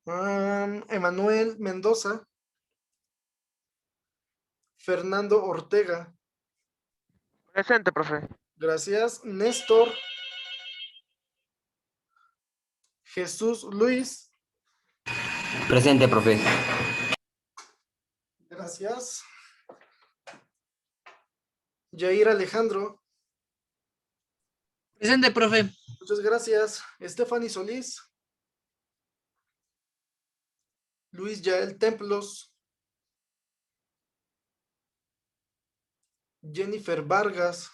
Emanuel Mendoza. Fernando Ortega. Presente, profe. Gracias. Néstor. Jesús Luis. Presente, profe. Gracias. Jair Alejandro. Presente, profe. Muchas gracias. Stephanie Solís. Luis Yael Templos. Jennifer Vargas.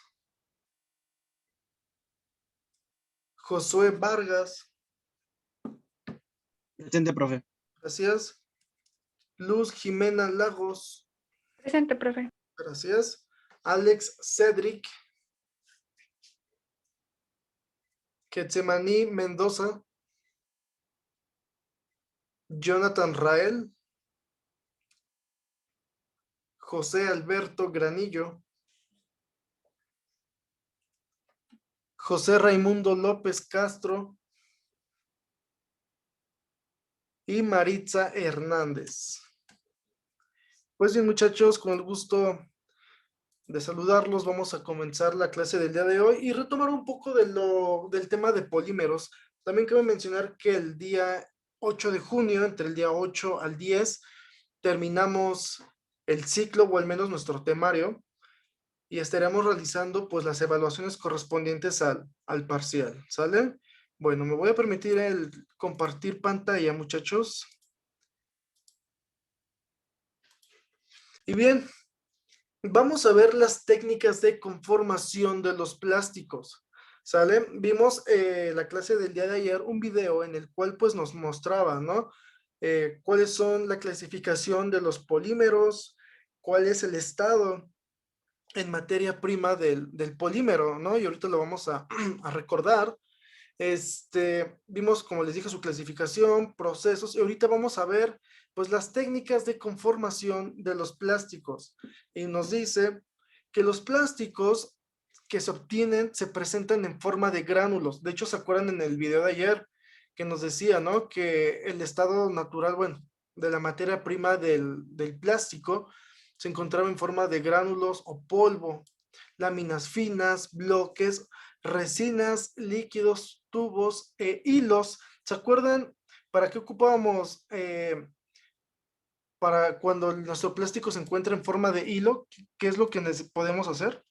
Josué Vargas. Presente, profe. Gracias. Luz Jimena Lagos. Presente, profe. Gracias. Alex Cedric. Quetzemaní Mendoza. Jonathan Rael. José Alberto Granillo. José Raimundo López Castro. Y Maritza Hernández. Pues bien, muchachos, con el gusto de saludarlos, vamos a comenzar la clase del día de hoy y retomar un poco del tema de polímeros. También quiero mencionar que el día 8 de junio, entre el día 8 al 10, terminamos el ciclo, o al menos nuestro temario, y estaremos realizando pues las evaluaciones correspondientes al parcial, ¿sale? Bueno, me voy a permitir el compartir pantalla, muchachos. Y bien, vamos a ver las técnicas de conformación de los plásticos, ¿sale? Vimos la clase del día de ayer, un video en el cual pues nos mostraba, ¿no? Cuáles son la clasificación de los polímeros, cuál es el estado en materia prima del polímero, ¿no? Y ahorita lo vamos a recordar. Vimos, como les dije, su clasificación, procesos, y ahorita vamos a ver pues las técnicas de conformación de los plásticos. Y nos dice que los plásticos que se obtienen se presentan en forma de gránulos. De hecho, ¿se acuerdan en el video de ayer que nos decía, ¿no? Que el estado natural, bueno, de la materia prima del plástico se encontraba en forma de gránulos o polvo, láminas finas, bloques, resinas, líquidos, tubos e hilos. ¿Se acuerdan para qué ocupábamos para cuando nuestro plástico se encuentra en forma de hilo? ¿Qué es lo que podemos hacer?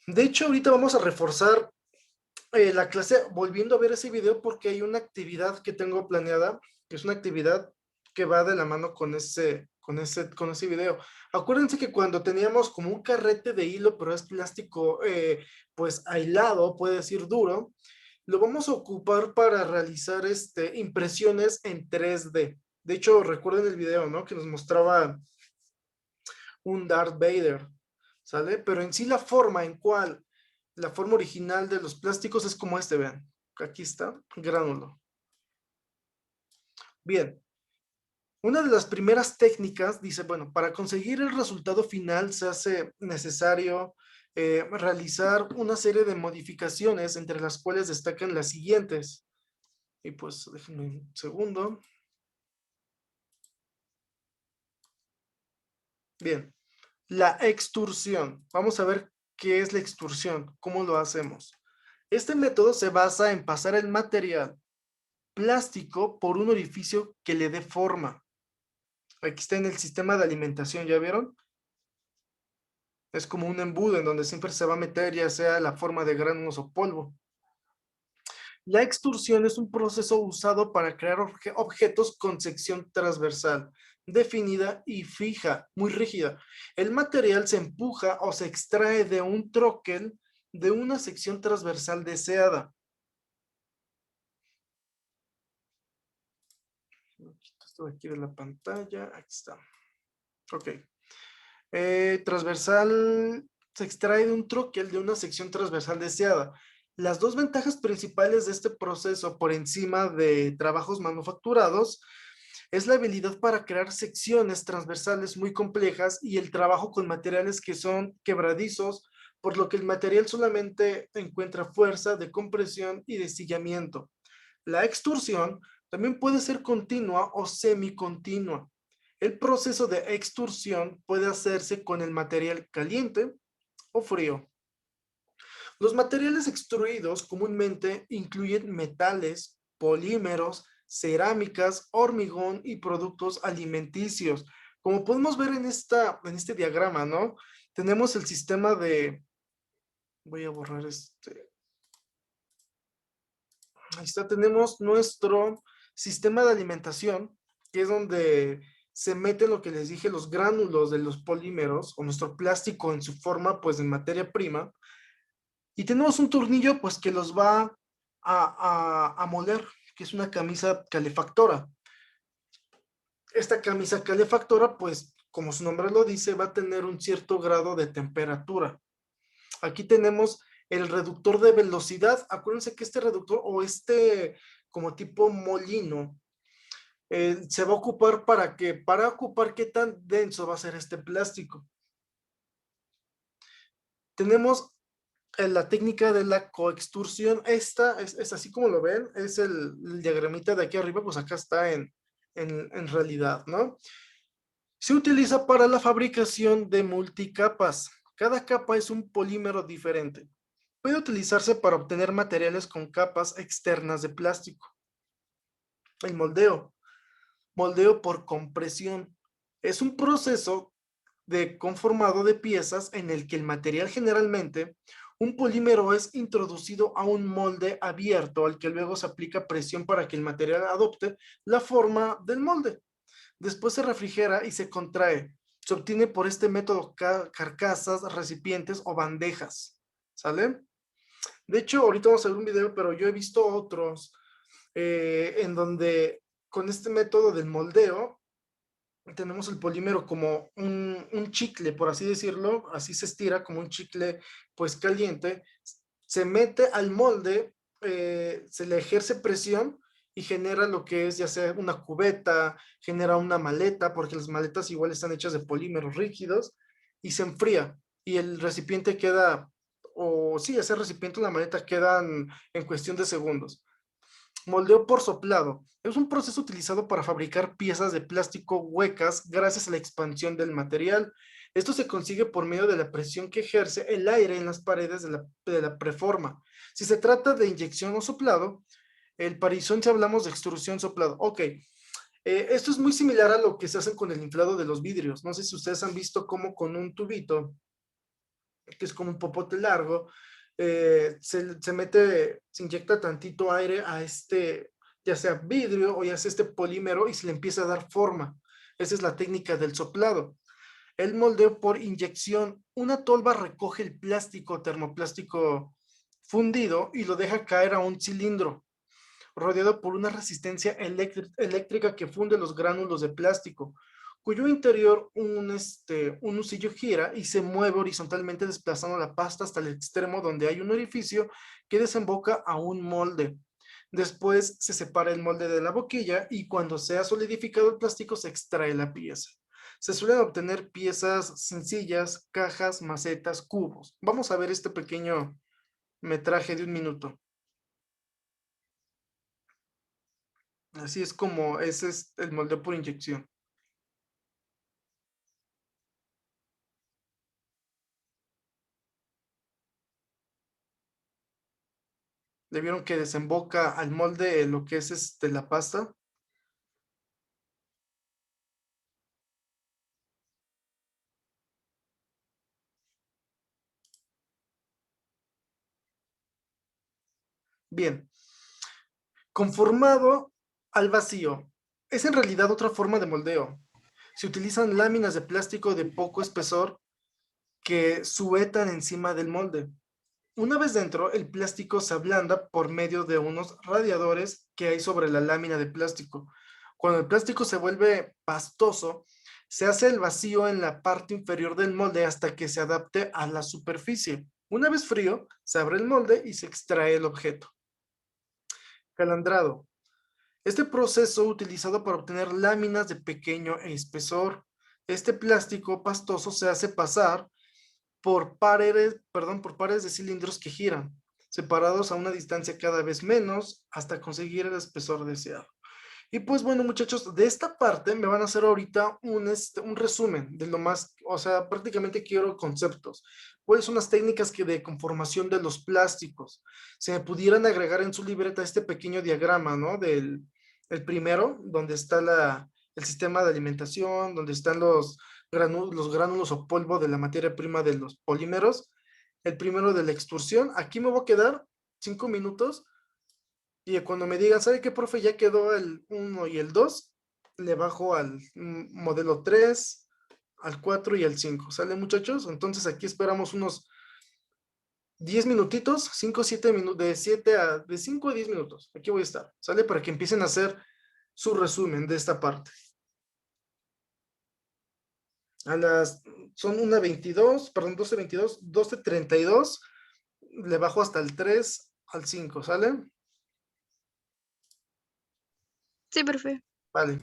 De hecho, ahorita vamos a reforzar la clase volviendo a ver ese video porque hay una actividad que tengo planeada, que es una actividad que va de la mano con ese video. Acuérdense que cuando teníamos como un carrete de hilo, pero es plástico pues aislado, puede decir duro, lo vamos a ocupar para realizar impresiones en 3D. De hecho, recuerden el video, ¿no? Que nos mostraba un Darth Vader, ¿sale? Pero en sí la forma la forma original de los plásticos es como vean. Aquí está, gránulo. Bien. Una de las primeras técnicas dice, bueno, para conseguir el resultado final se hace necesario realizar una serie de modificaciones, entre las cuales destacan las siguientes. Y pues, déjenme un segundo. Bien, la extrusión. Vamos a ver qué es la extrusión, cómo lo hacemos. Este método se basa en pasar el material plástico por un orificio que le dé forma. Aquí está en el sistema de alimentación, ¿ya vieron? Es como un embudo en donde siempre se va a meter ya sea la forma de granos o polvo. La extrusión es un proceso usado para crear objetos con sección transversal, definida y fija, muy rígida. El material se empuja o se extrae de un troquel de una sección transversal deseada. Esto de aquí de la pantalla, aquí está. Ok. Transversal se extrae de un troquel de una sección transversal deseada. Las dos ventajas principales de este proceso por encima de trabajos manufacturados es la habilidad para crear secciones transversales muy complejas y el trabajo con materiales que son quebradizos por lo que el material solamente encuentra fuerza de compresión y de sillamiento. La extrusión también puede ser continua o semicontinua. El proceso de extrusión puede hacerse con el material caliente o frío. Los materiales extruidos comúnmente incluyen metales, polímeros, cerámicas, hormigón y productos alimenticios. Como podemos ver en este diagrama, ¿no? Tenemos el sistema de... Voy a borrar este... Ahí está, tenemos nuestro sistema de alimentación, que es donde se mete lo que les dije, los gránulos de los polímeros o nuestro plástico en su forma, pues, de materia prima. Y tenemos un tornillo, pues, que los va a moler, que es una camisa calefactora. Esta camisa calefactora, pues, como su nombre lo dice, va a tener un cierto grado de temperatura. Aquí tenemos el reductor de velocidad. Acuérdense que este reductor o como tipo molino se va a ocupar para ocupar qué tan denso va a ser este plástico. Tenemos la técnica de la coextrusión. Esta es así como lo ven, es el diagramita de aquí arriba, pues acá está en realidad, ¿no? Se utiliza para la fabricación de multicapas. Cada capa es un polímero diferente. Puede utilizarse para obtener materiales con capas externas de plástico. El moldeo. Moldeo por compresión. Es un proceso de conformado de piezas en el que el material generalmente, un polímero es introducido a un molde abierto al que luego se aplica presión para que el material adopte la forma del molde. Después se refrigera y se contrae. Se obtiene por este método carcasas, recipientes o bandejas. ¿Sale? De hecho, ahorita vamos a ver un video, pero yo he visto otros en donde con este método del moldeo tenemos el polímero como un chicle, por así decirlo, así se estira como un chicle pues caliente, se mete al molde, se le ejerce presión y genera lo que es ya sea una cubeta, genera una maleta, porque las maletas igual están hechas de polímeros rígidos, y se enfría y el recipiente queda, o sí, ese recipiente o la maleta quedan en cuestión de segundos. Moldeo por soplado. Es un proceso utilizado para fabricar piezas de plástico huecas gracias a la expansión del material. Esto se consigue por medio de la presión que ejerce el aire en las paredes de la preforma. Si se trata de inyección o soplado, el parizón, si hablamos de extrusión soplado. Ok, esto es muy similar a lo que se hace con el inflado de los vidrios. No sé si ustedes han visto cómo con un tubito, que es como un popote largo, se mete, se inyecta tantito aire a ya sea vidrio o ya sea este polímero y se le empieza a dar forma. Esa es la técnica del soplado. El moldeo por inyección, una tolva recoge el plástico, termoplástico fundido y lo deja caer a un cilindro rodeado por una resistencia eléctrica que funde los gránulos de plástico, cuyo interior un husillo gira y se mueve horizontalmente desplazando la pasta hasta el extremo donde hay un orificio que desemboca a un molde. Después se separa el molde de la boquilla y cuando se ha solidificado el plástico se extrae la pieza. Se suelen obtener piezas sencillas, cajas, macetas, cubos. Vamos a ver este pequeño metraje de 1 minuto. Así es como ese es el moldeo por inyección. ¿Le vieron que desemboca al molde lo que es la pasta? Bien. Conformado al vacío. Es en realidad otra forma de moldeo. Se utilizan láminas de plástico de poco espesor que sujetan encima del molde. Una vez dentro, el plástico se ablanda por medio de unos radiadores que hay sobre la lámina de plástico. Cuando el plástico se vuelve pastoso, se hace el vacío en la parte inferior del molde hasta que se adapte a la superficie. Una vez frío, se abre el molde y se extrae el objeto. Calandrado. Este proceso utilizado para obtener láminas de pequeño espesor. Este plástico pastoso se hace pasar por pares, perdón, por pares de cilindros que giran, separados a una distancia cada vez menos hasta conseguir el espesor deseado. Y pues bueno, muchachos, de esta parte me van a hacer ahorita un resumen de lo más, o sea, prácticamente quiero conceptos. ¿Cuáles son las técnicas de conformación de los plásticos? Se me pudieran agregar en su libreta este pequeño diagrama, ¿no? El primero, donde está el sistema de alimentación, donde están los gránulos o polvo de la materia prima de los polímeros. El primero de la extrusión. Aquí me voy a quedar 5 minutos y cuando me digan, ¿sabe qué, profe? Ya quedó el uno y el 2, le bajo al modelo 3, al 4 y al 5. ¿Sale, muchachos? Entonces aquí esperamos unos 10 minutitos, 5 7 minutos, de 5 a 10 minutos. Aquí voy a estar, ¿sale? Para que empiecen a hacer su resumen de esta parte. A las, son 1:22, perdón, 12:22, 12:32, le bajo hasta el 3 al 5, ¿sale? Sí, profe. Vale.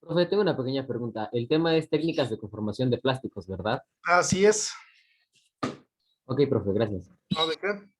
Profe, tengo una pequeña pregunta. El tema es técnicas de conformación de plásticos, ¿verdad? Así es. Ok, profe, gracias. ¿No de qué?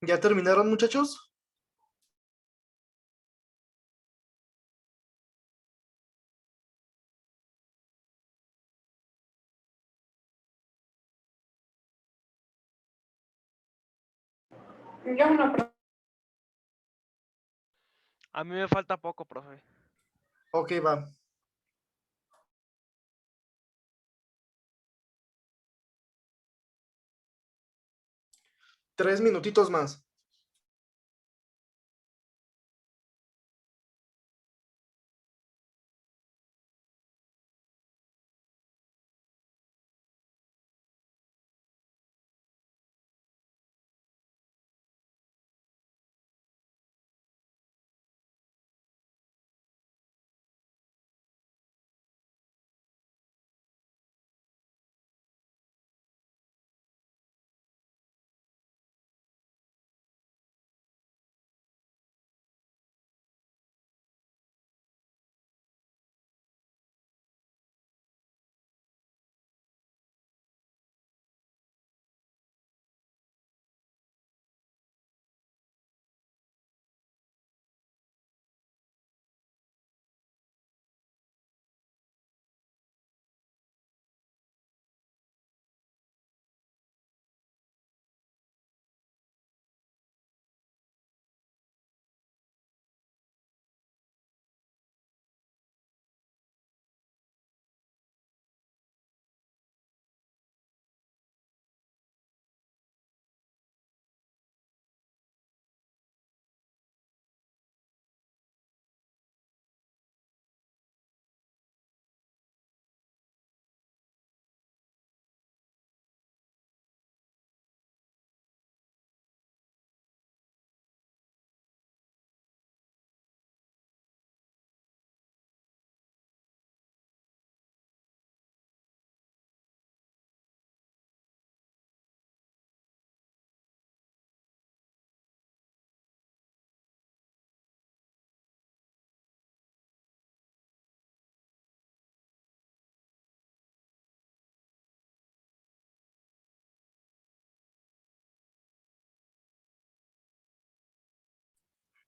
¿Ya terminaron, muchachos? A mí me falta poco, profe. Ok, va. Tres minutitos más.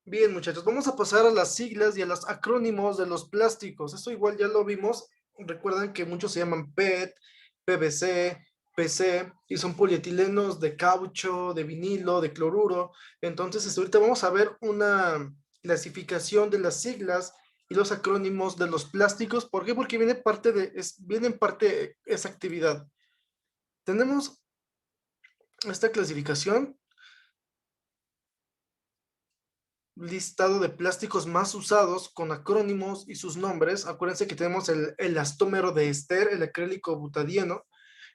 Bien, muchachos, vamos a pasar a las siglas y a los acrónimos de los plásticos. Esto igual ya lo vimos. Recuerden que muchos se llaman PET, PVC, PC y son polietilenos de caucho, de vinilo, de cloruro. Entonces, ahorita vamos a ver una clasificación de las siglas y los acrónimos de los plásticos. ¿Por qué? Porque viene en parte esa actividad. Tenemos esta clasificación, listado de plásticos más usados con acrónimos y sus nombres. Acuérdense que tenemos el elastómero de ester, el acrílico butadieno,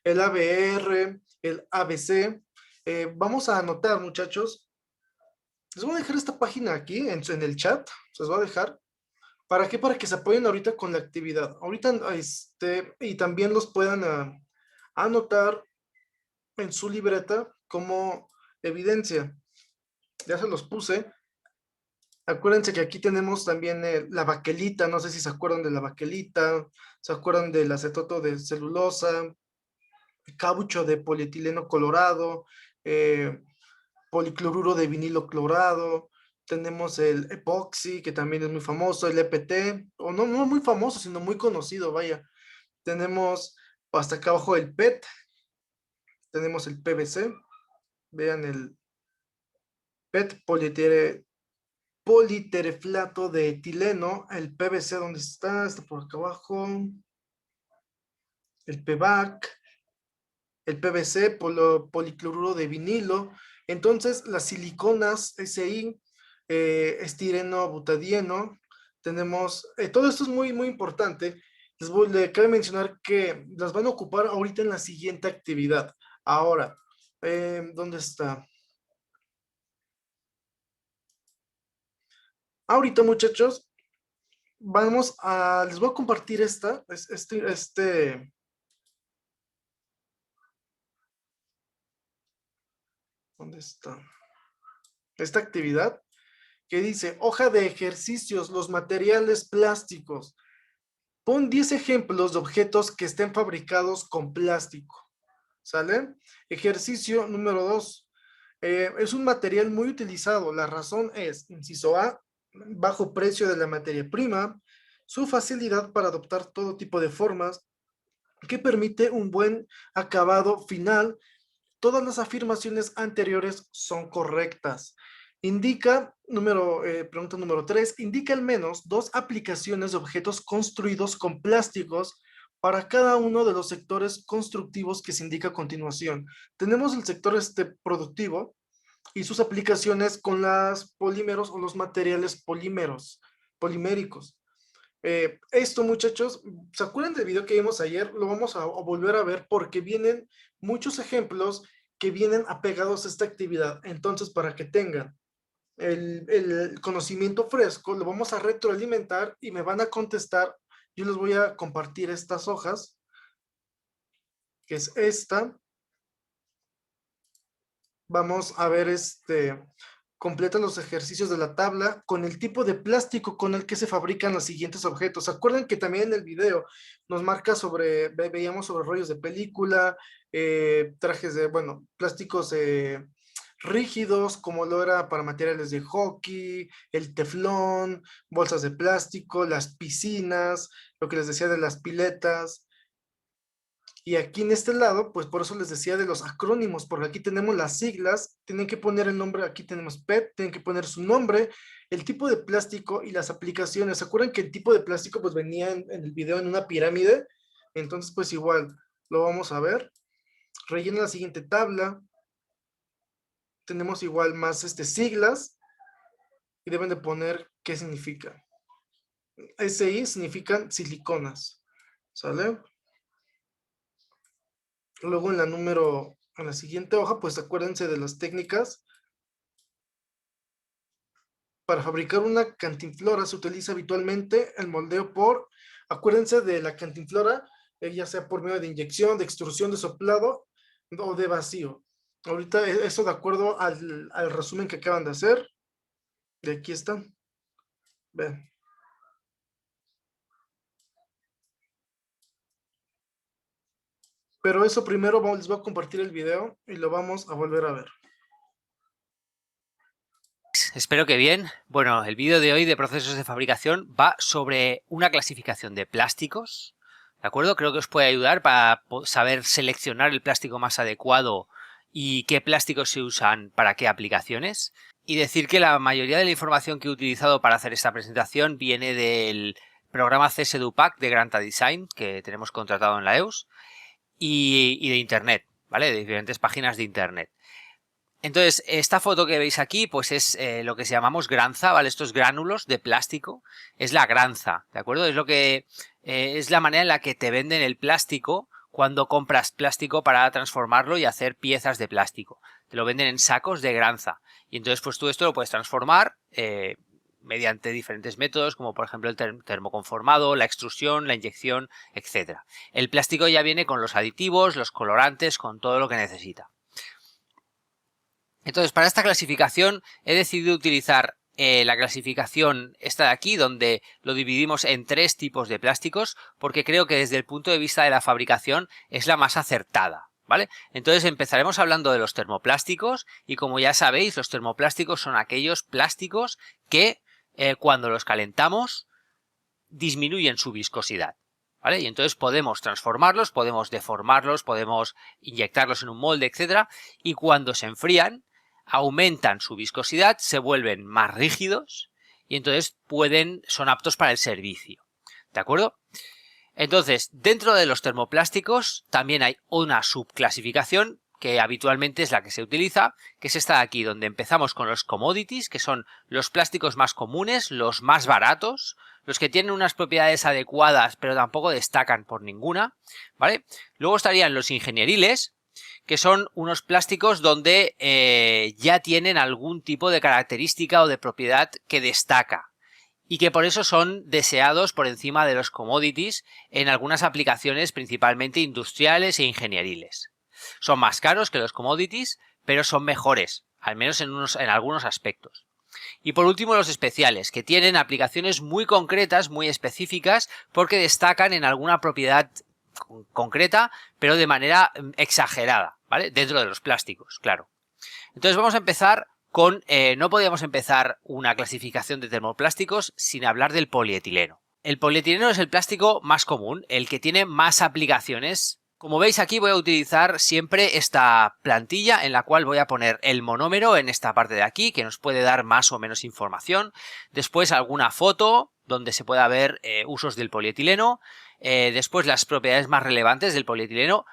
el ABR, el ABC. Vamos a anotar, muchachos. Les voy a dejar esta página aquí en el chat. Se los voy a dejar. ¿Para qué? Para que se apoyen ahorita con la actividad. Ahorita, y también los puedan anotar en su libreta como evidencia. Ya se los puse. Acuérdense que aquí tenemos también la baquelita, no sé si se acuerdan de la baquelita, se acuerdan del acetato de celulosa, caucho de polietileno colorado, policloruro de vinilo clorado, tenemos el epoxi, que también es muy famoso, el EPT, o no, no muy famoso, sino muy conocido, vaya. Tenemos hasta acá abajo el PET, tenemos el PVC, vean el PET, politereflato de etileno, el PVC, ¿dónde está? Está por acá abajo. El PVAC, el PVC, policloruro de vinilo. Entonces, las siliconas SI, estireno butadieno, tenemos, todo esto es muy, muy importante. Les cabe mencionar que las van a ocupar ahorita en la siguiente actividad. Ahora, ¿dónde está? Ahorita, muchachos, les voy a compartir ¿dónde está? Esta actividad que dice, hoja de ejercicios, los materiales plásticos. Pon 10 ejemplos de objetos que estén fabricados con plástico. ¿Sale? Ejercicio número 2. Es un material muy utilizado. La razón es, inciso A, bajo precio de la materia prima, su facilidad para adoptar todo tipo de formas, que permite un buen acabado final. Todas las afirmaciones anteriores son correctas. Pregunta número 3, indica al menos 2 aplicaciones de objetos construidos con plásticos para cada uno de los sectores constructivos que se indica a continuación. Tenemos el sector productivo y sus aplicaciones con los polímeros o los materiales poliméricos. Esto, muchachos, ¿se acuerdan del video que vimos ayer? Lo vamos a volver a ver porque vienen muchos ejemplos que vienen apegados a esta actividad. Entonces, para que tengan el conocimiento fresco, lo vamos a retroalimentar y me van a contestar. Yo les voy a compartir estas hojas, que es esta. Vamos a ver completa los ejercicios de la tabla con el tipo de plástico con el que se fabrican los siguientes objetos. ¿Se acuerdan que también en el video nos marca veíamos sobre rollos de película, trajes de, bueno, plásticos rígidos, como lo era para materiales de hockey, el teflón, bolsas de plástico, las piscinas, lo que les decía de las piletas? Y aquí en este lado, pues por eso les decía de los acrónimos, porque aquí tenemos las siglas, tienen que poner el nombre, aquí tenemos PET, tienen que poner su nombre, el tipo de plástico y las aplicaciones. ¿Se acuerdan que el tipo de plástico pues venía en el video en una pirámide? Entonces pues igual, lo vamos a ver. Rellena la siguiente tabla. Tenemos igual más siglas y deben de poner qué significa. SI significan siliconas, ¿sale? Luego en la siguiente hoja, pues acuérdense de las técnicas. Para fabricar una cantinflora se utiliza habitualmente el moldeo acuérdense de la cantinflora, ya sea por medio de inyección, de extrusión, de soplado o de vacío. Ahorita eso de acuerdo al resumen que acaban de hacer. De aquí está. Ven. Pero eso primero les voy a compartir el video y lo vamos a volver a ver. Espero que bien. Bueno, el vídeo de hoy de procesos de fabricación va sobre una clasificación de plásticos, ¿de acuerdo? Creo que os puede ayudar para saber seleccionar el plástico más adecuado y qué plásticos se usan para qué aplicaciones. Y decir que la mayoría de la información que he utilizado para hacer esta presentación viene del programa CSEDUPAC de Granta Design, que tenemos contratado en la EUS, y de Internet, ¿vale? De diferentes páginas de Internet. Entonces, esta foto que veis aquí, pues es lo que llamamos granza, ¿vale? Estos gránulos de plástico, es la granza, ¿de acuerdo? Es lo que es la manera en la que te venden el plástico cuando compras plástico para transformarlo y hacer piezas de plástico. Te lo venden en sacos de granza. Y entonces, pues tú esto lo puedes transformar mediante diferentes métodos, como por ejemplo el termoconformado, la extrusión, la inyección, etc. El plástico ya viene con los aditivos, los colorantes, con todo lo que necesita. Entonces, para esta clasificación he decidido utilizar la clasificación esta de aquí, donde lo dividimos en 3 tipos de plásticos, porque creo que desde el punto de vista de la fabricación es la más acertada, ¿vale? Entonces empezaremos hablando de los termoplásticos y, como ya sabéis, los termoplásticos son aquellos plásticos que cuando los calentamos disminuyen su viscosidad, ¿vale? Y entonces podemos transformarlos, podemos deformarlos, podemos inyectarlos en un molde, etcétera, y cuando se enfrían aumentan su viscosidad, se vuelven más rígidos y entonces son aptos para el servicio, ¿de acuerdo? Entonces, dentro de los termoplásticos también hay una subclasificación que habitualmente es la que se utiliza, que es esta de aquí, donde empezamos con los commodities, que son los plásticos más comunes, los más baratos, los que tienen unas propiedades adecuadas pero tampoco destacan por ninguna, ¿vale? Luego estarían los ingenieriles, que son unos plásticos donde ya tienen algún tipo de característica o de propiedad que destaca y que por eso son deseados por encima de los commodities en algunas aplicaciones principalmente industriales e ingenieriles. Son más caros que los commodities, pero son mejores, al menos en algunos aspectos. Y por último, los especiales, que tienen aplicaciones muy concretas, muy específicas, porque destacan en alguna propiedad concreta, pero de manera exagerada, ¿vale? Dentro de los plásticos, claro. Entonces vamos a empezar con, no podíamos empezar una clasificación de termoplásticos sin hablar del polietileno. El polietileno es el plástico más común, el que tiene más aplicaciones. Como veis aquí voy a utilizar siempre esta plantilla en la cual voy a poner el monómero en esta parte de aquí, que nos puede dar más o menos información. Después alguna foto donde se pueda ver usos del polietileno. Después las propiedades más relevantes del polietileno.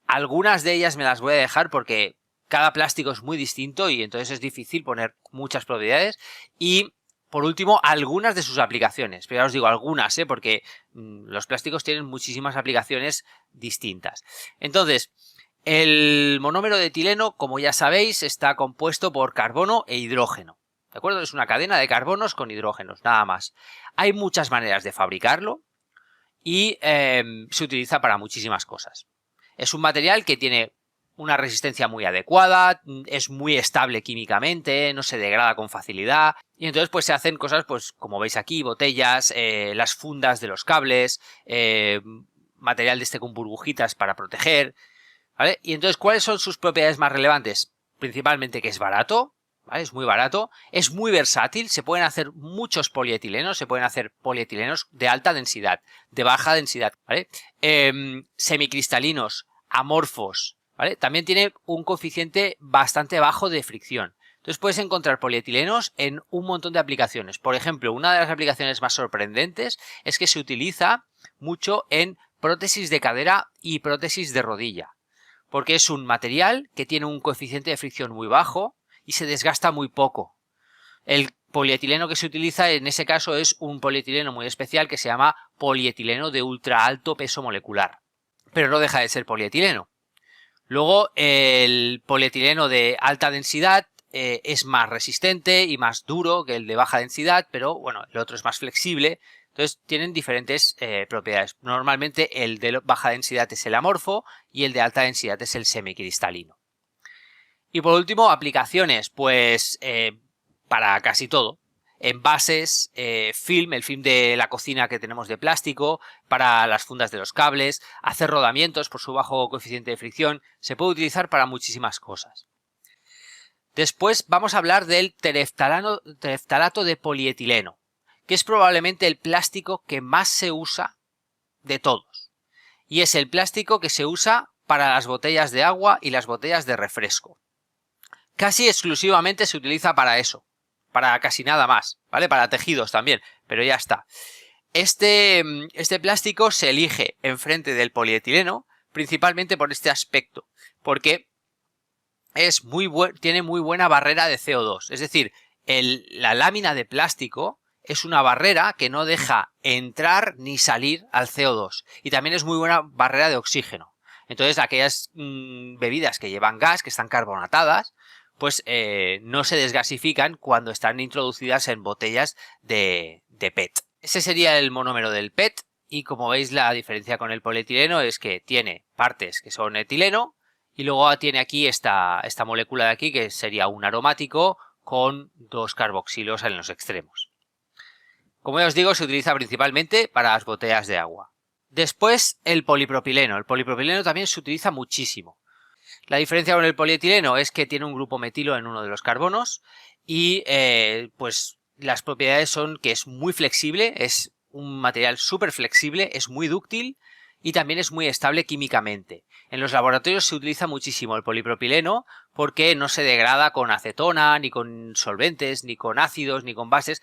Algunas de ellas me las voy a dejar porque cada plástico es muy distinto y entonces es difícil poner muchas propiedades. Y por último, algunas de sus aplicaciones. Pero ya os digo algunas, porque los plásticos tienen muchísimas aplicaciones distintas. Entonces, el monómero de etileno, como ya sabéis, está compuesto por carbono e hidrógeno. ¿De acuerdo? Es una cadena de carbonos con hidrógenos, nada más. Hay muchas maneras de fabricarlo y se utiliza para muchísimas cosas. Es un material que tiene una resistencia muy adecuada, es muy estable químicamente, no se degrada con facilidad y entonces pues se hacen cosas pues como veis aquí, botellas, las fundas de los cables, material de este con burbujitas para proteger, ¿vale? Y entonces ¿cuáles son sus propiedades más relevantes? Principalmente que es barato, ¿vale? Es muy barato, es muy versátil, se pueden hacer muchos polietilenos, se pueden hacer polietilenos de alta densidad, de baja densidad, ¿vale? Semicristalinos, amorfos, ¿vale? También tiene un coeficiente bastante bajo de fricción. Entonces puedes encontrar polietilenos en un montón de aplicaciones. Por ejemplo, una de las aplicaciones más sorprendentes es que se utiliza mucho en prótesis de cadera y prótesis de rodilla. Porque es un material que tiene un coeficiente de fricción muy bajo y se desgasta muy poco. El polietileno que se utiliza en ese caso es un polietileno muy especial que se llama polietileno de ultra alto peso molecular. Pero no deja de ser polietileno. Luego el polietileno de alta densidad es más resistente y más duro que el de baja densidad, pero bueno, el otro es más flexible. Entonces tienen diferentes propiedades. Normalmente el de baja densidad es el amorfo y el de alta densidad es el semicristalino. Y por último, aplicaciones, pues para casi todo. Envases, film, el film de la cocina que tenemos de plástico, para las fundas de los cables, hacer rodamientos por su bajo coeficiente de fricción, se puede utilizar para muchísimas cosas. Después vamos a hablar del tereftalato de polietileno, que es probablemente el plástico que más se usa de todos. Y es el plástico que se usa para las botellas de agua y las botellas de refresco. Casi exclusivamente se utiliza para eso. Para casi nada más, ¿vale? Para tejidos también, pero ya está. Este plástico se elige enfrente del polietileno principalmente por este aspecto, porque tiene muy buena barrera de CO2. Es decir, la lámina de plástico es una barrera que no deja entrar ni salir al CO2 y también es muy buena barrera de oxígeno. Entonces, aquellas bebidas que llevan gas, que están carbonatadas, pues no se desgasifican cuando están introducidas en botellas de PET. Ese sería el monómero del PET y como veis la diferencia con el polietileno es que tiene partes que son etileno y luego tiene aquí esta molécula de aquí que sería un aromático con dos carboxilos en los extremos. Como ya os digo, se utiliza principalmente para las botellas de agua. Después el polipropileno. El polipropileno también se utiliza muchísimo. La diferencia con el polietileno es que tiene un grupo metilo en uno de los carbonos y pues las propiedades son que es muy flexible, es un material súper flexible, es muy dúctil y también es muy estable químicamente. En los laboratorios se utiliza muchísimo el polipropileno porque no se degrada con acetona, ni con solventes, ni con ácidos, ni con bases.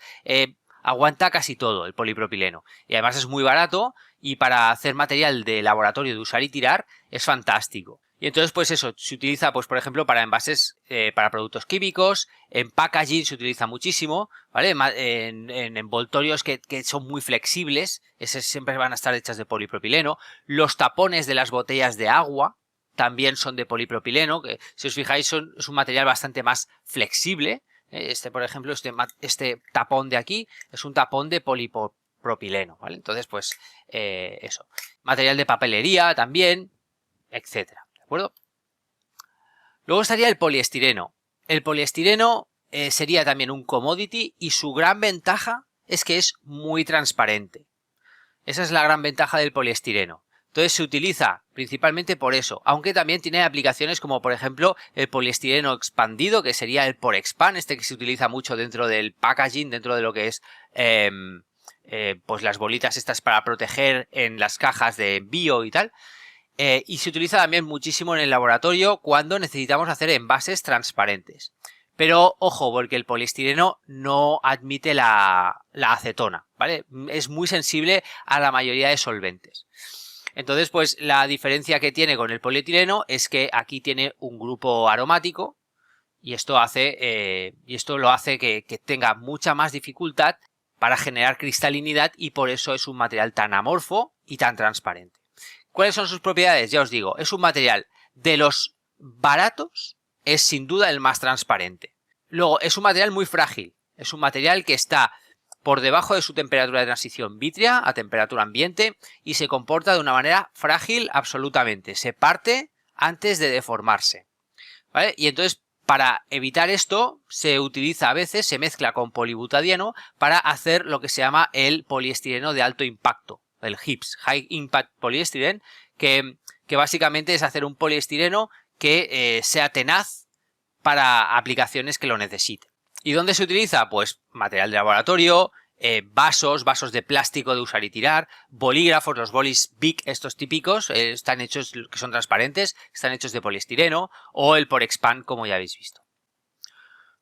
Aguanta casi todo el polipropileno y además es muy barato y para hacer material de laboratorio de usar y tirar es fantástico. Y entonces pues eso, se utiliza pues por ejemplo para envases para productos químicos, en packaging se utiliza muchísimo, ¿vale? En envoltorios que son muy flexibles, esas siempre van a estar hechas de polipropileno. Los tapones de las botellas de agua también son de polipropileno, que si os fijáis es un material bastante más flexible. Por ejemplo, este tapón de aquí es un tapón de polipropileno, ¿vale? Entonces pues eso. Material de papelería también, etcétera. ¿De acuerdo? Luego estaría el poliestireno. El poliestireno sería también un commodity y su gran ventaja es que es muy transparente. Esa es la gran ventaja del poliestireno. Entonces se utiliza principalmente por eso, aunque también tiene aplicaciones como por ejemplo el poliestireno expandido, que sería el Porexpan, este que se utiliza mucho dentro del packaging, dentro de lo que es pues las bolitas estas para proteger en las cajas de envío y tal. Y se utiliza también muchísimo en el laboratorio cuando necesitamos hacer envases transparentes. Pero ojo, porque el poliestireno no admite la acetona, ¿vale? Es muy sensible a la mayoría de solventes. Entonces, pues la diferencia que tiene con el polietileno es que aquí tiene un grupo aromático y esto lo hace que tenga mucha más dificultad para generar cristalinidad y por eso es un material tan amorfo y tan transparente. ¿Cuáles son sus propiedades? Ya os digo, es un material de los baratos, es sin duda el más transparente. Luego, es un material muy frágil, es un material que está por debajo de su temperatura de transición vítrea a temperatura ambiente y se comporta de una manera frágil absolutamente. Se parte antes de deformarse, ¿vale? Y entonces, para evitar esto, se utiliza a veces, se mezcla con polibutadieno para hacer lo que se llama el poliestireno de alto impacto, el HIPS, High Impact Polyestyrene, que básicamente es hacer un poliestireno que sea tenaz para aplicaciones que lo necesiten. ¿Y dónde se utiliza? Pues material de laboratorio, vasos de plástico de usar y tirar, bolígrafos, los bolis Bic, estos típicos, están hechos, que son transparentes, están hechos de poliestireno, o el Porexpan, como ya habéis visto.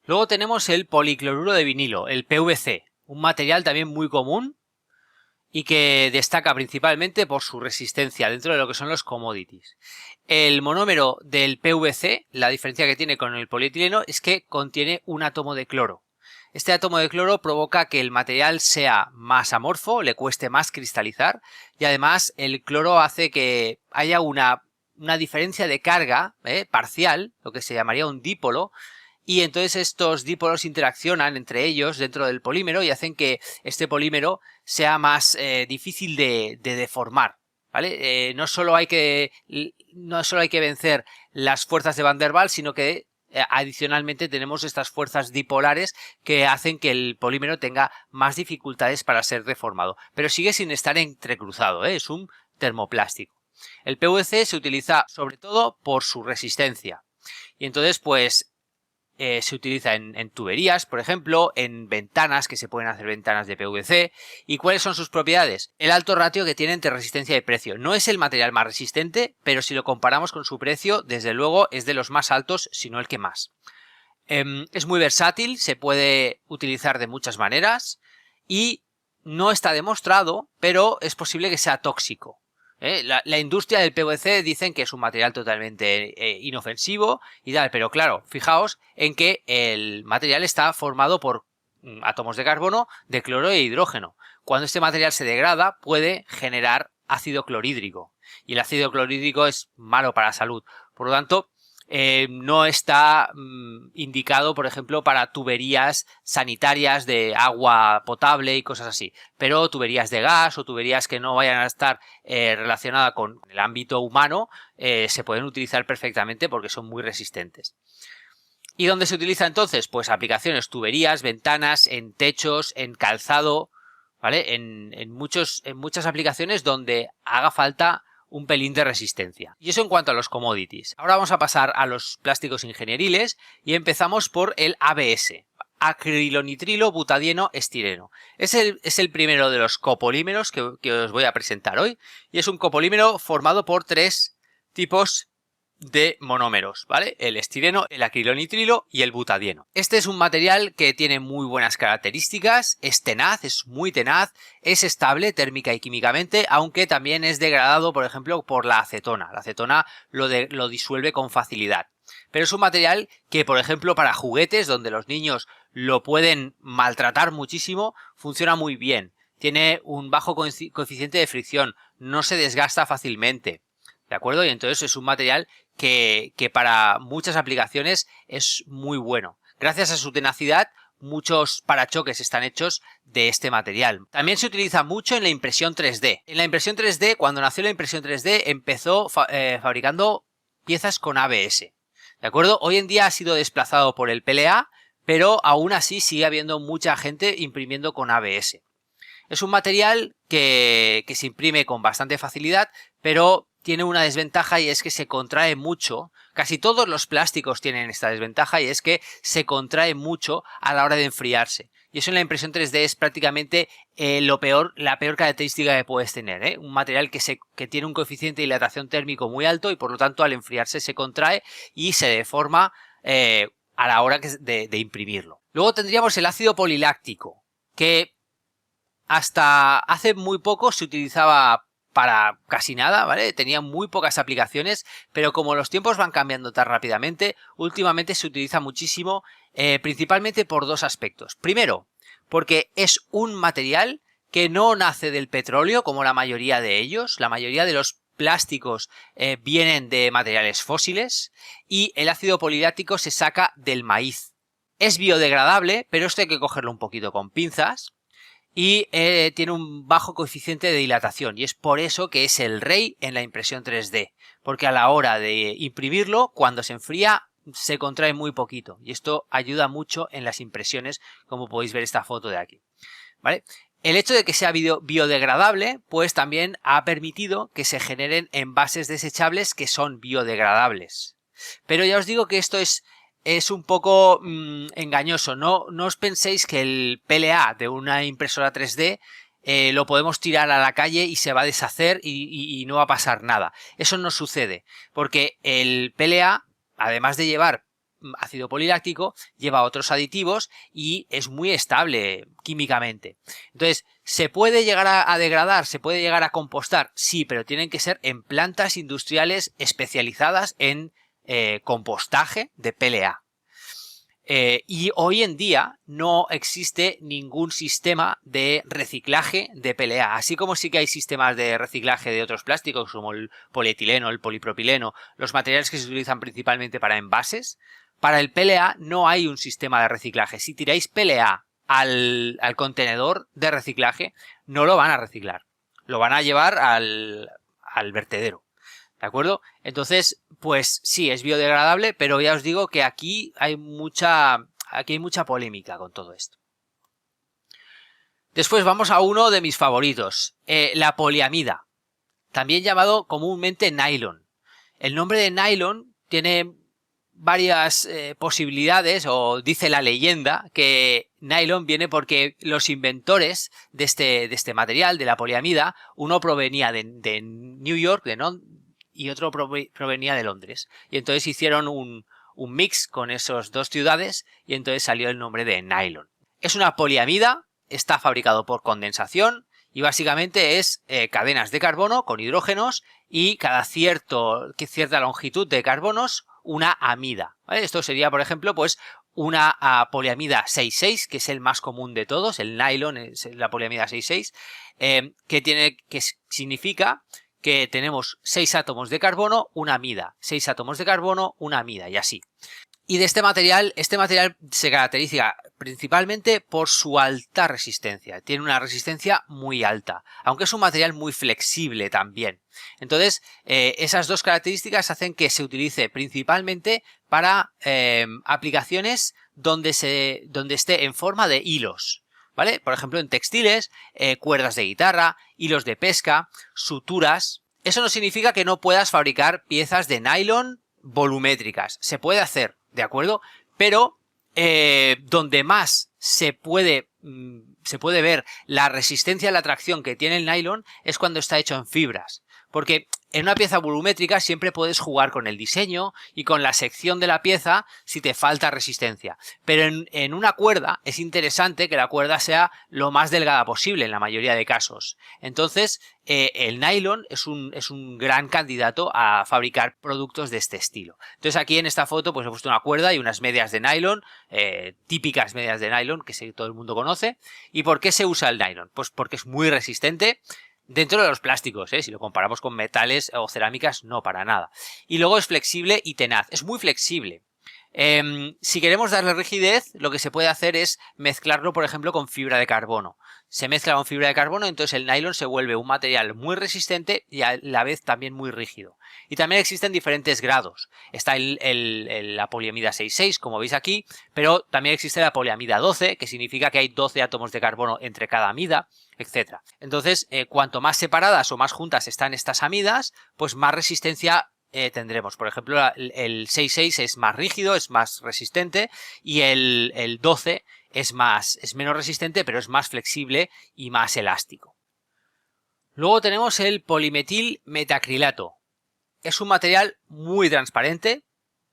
Luego tenemos el policloruro de vinilo, el PVC, un material también muy común y que destaca principalmente por su resistencia dentro de lo que son los commodities. El monómero del PVC, la diferencia que tiene con el polietileno es que contiene un átomo de cloro. Este átomo de cloro provoca que el material sea más amorfo, le cueste más cristalizar y además el cloro hace que haya una diferencia de carga parcial, lo que se llamaría un dipolo, y entonces estos dipolos interaccionan entre ellos dentro del polímero y hacen que este polímero sea más difícil de deformar, ¿vale? No solo hay que vencer las fuerzas de Van der Waals, sino que adicionalmente tenemos estas fuerzas dipolares que hacen que el polímero tenga más dificultades para ser deformado, pero sigue sin estar entrecruzado, es un termoplástico. El PVC se utiliza sobre todo por su resistencia y entonces pues se utiliza en tuberías, por ejemplo, en ventanas, que se pueden hacer ventanas de PVC. ¿Y cuáles son sus propiedades? El alto ratio que tiene entre resistencia y precio. No es el material más resistente, pero si lo comparamos con su precio, desde luego es de los más altos, si no el que más. Es muy versátil, se puede utilizar de muchas maneras y no está demostrado, pero es posible que sea tóxico. La industria del PVC dicen que es un material totalmente inofensivo y tal, pero claro, fijaos en que el material está formado por átomos de carbono, de cloro e hidrógeno. Cuando este material se degrada puede generar ácido clorhídrico y el ácido clorhídrico es malo para la salud. Por lo tanto, no está indicado, por ejemplo, para tuberías sanitarias de agua potable y cosas así, pero tuberías de gas o tuberías que no vayan a estar relacionadas con el ámbito humano se pueden utilizar perfectamente porque son muy resistentes. ¿Y dónde se utiliza entonces? Pues aplicaciones, tuberías, ventanas, en techos, en calzado, ¿vale? En muchas aplicaciones donde haga falta un pelín de resistencia. Y eso en cuanto a los commodities. Ahora vamos a pasar a los plásticos ingenieriles y empezamos por el ABS, acrilonitrilo butadieno estireno. Es el primero de los copolímeros que os voy a presentar hoy y es un copolímero formado por tres tipos de monómeros, ¿vale? El estireno, el acrilonitrilo y el butadieno. Este es un material que tiene muy buenas características, es tenaz, es muy tenaz, es estable térmica y químicamente, aunque también es degradado, por ejemplo, por la acetona. La acetona lo disuelve con facilidad. Pero es un material que, por ejemplo, para juguetes, donde los niños lo pueden maltratar muchísimo, funciona muy bien. Tiene un bajo coeficiente de fricción, no se desgasta fácilmente. ¿De acuerdo? Y entonces es un material que para muchas aplicaciones es muy bueno. Gracias a su tenacidad, muchos parachoques están hechos de este material. También se utiliza mucho en la impresión 3D. En la impresión 3D, cuando nació la impresión 3D, empezó fabricando piezas con ABS. ¿De acuerdo? Hoy en día ha sido desplazado por el PLA, pero aún así sigue habiendo mucha gente imprimiendo con ABS. Es un material que se imprime con bastante facilidad, pero tiene una desventaja y es que se contrae mucho. Casi todos los plásticos tienen esta desventaja y es que se contrae mucho a la hora de enfriarse. Y eso en la impresión 3D es prácticamente la peor característica que puedes tener, ¿eh? Un material que tiene un coeficiente de dilatación térmico muy alto y por lo tanto al enfriarse se contrae y se deforma a la hora de imprimirlo. Luego tendríamos el ácido poliláctico, que hasta hace muy poco se utilizaba para casi nada, ¿vale? Tenía muy pocas aplicaciones, pero como los tiempos van cambiando tan rápidamente, últimamente se utiliza muchísimo, principalmente por dos aspectos. Primero, porque es un material que no nace del petróleo, como la mayoría de ellos. La mayoría de los plásticos vienen de materiales fósiles y el ácido poliláctico se saca del maíz. Es biodegradable, pero esto hay que cogerlo un poquito con pinzas. Y tiene un bajo coeficiente de dilatación y es por eso que es el rey en la impresión 3D, porque a la hora de imprimirlo, cuando se enfría, se contrae muy poquito y esto ayuda mucho en las impresiones, como podéis ver esta foto de aquí, ¿vale? El hecho de que sea biodegradable, pues también ha permitido que se generen envases desechables que son biodegradables. Pero ya os digo que esto es un poco engañoso. No os penséis que el PLA de una impresora 3D lo podemos tirar a la calle y se va a deshacer y no va a pasar nada. Eso no sucede, porque el PLA, además de llevar ácido poliláctico, lleva otros aditivos y es muy estable químicamente. Entonces, ¿se puede llegar a degradar? ¿Se puede llegar a compostar? Sí, pero tienen que ser en plantas industriales especializadas en compostaje de PLA. Y hoy en día no existe ningún sistema de reciclaje de PLA, así como sí que hay sistemas de reciclaje de otros plásticos como el polietileno, el polipropileno, los materiales que se utilizan principalmente para envases. Para el PLA no hay un sistema de reciclaje. Si tiráis PLA al contenedor de reciclaje, no lo van a reciclar, lo van a llevar al vertedero. ¿De acuerdo? Entonces, pues sí, es biodegradable, pero ya os digo que aquí hay mucha polémica con todo esto. Después vamos a uno de mis favoritos, la poliamida, también llamado comúnmente nylon. El nombre de nylon tiene varias posibilidades, o dice la leyenda que nylon viene porque los inventores de este material, de la poliamida, uno provenía de New York, y otro provenía de Londres. Y entonces hicieron un mix con esas dos ciudades y entonces salió el nombre de nylon. Es una poliamida, está fabricado por condensación y básicamente es cadenas de carbono con hidrógenos y cada cierta longitud de carbonos una amida, ¿vale? Esto sería, por ejemplo, pues una poliamida 6,6, que es el más común de todos. El nylon es la poliamida 6,6, que significa que tenemos 6 átomos de carbono, una amida, 6 átomos de carbono, una amida y así. Y de este material se caracteriza principalmente por su alta resistencia. Tiene una resistencia muy alta, aunque es un material muy flexible también. Entonces, esas dos características hacen que se utilice principalmente para aplicaciones donde esté en forma de hilos, ¿vale? Por ejemplo, en textiles, cuerdas de guitarra, hilos de pesca, suturas. Eso no significa que no puedas fabricar piezas de nylon volumétricas. Se puede hacer, ¿de acuerdo? Pero donde más se puede ver la resistencia a la tracción que tiene el nylon es cuando está hecho en fibras. Porque en una pieza volumétrica siempre puedes jugar con el diseño y con la sección de la pieza si te falta resistencia. Pero en una cuerda es interesante que la cuerda sea lo más delgada posible en la mayoría de casos. Entonces, el nylon es un gran candidato a fabricar productos de este estilo. Entonces aquí en esta foto pues he puesto una cuerda y unas medias de nylon, típicas medias de nylon que todo el mundo conoce. ¿Y por qué se usa el nylon? Pues porque es muy resistente. Dentro de los plásticos, si lo comparamos con metales o cerámicas, no para nada. Y luego es flexible y tenaz, es muy flexible. Si queremos darle rigidez, lo que se puede hacer es mezclarlo, por ejemplo, con fibra de carbono. se mezcla con fibra de carbono, entonces el nylon se vuelve un material muy resistente y a la vez también muy rígido. Y también existen diferentes grados. Está la poliamida 6,6, como veis aquí, pero también existe la poliamida 12, que significa que hay 12 átomos de carbono entre cada amida, etc. Entonces, cuanto más separadas o más juntas están estas amidas, pues más resistencia tendremos. Por ejemplo, el 6,6 es más rígido, es más resistente, y el 12 es menos resistente, pero es más flexible y más elástico. Luego tenemos el polimetil metacrilato. Es un material muy transparente,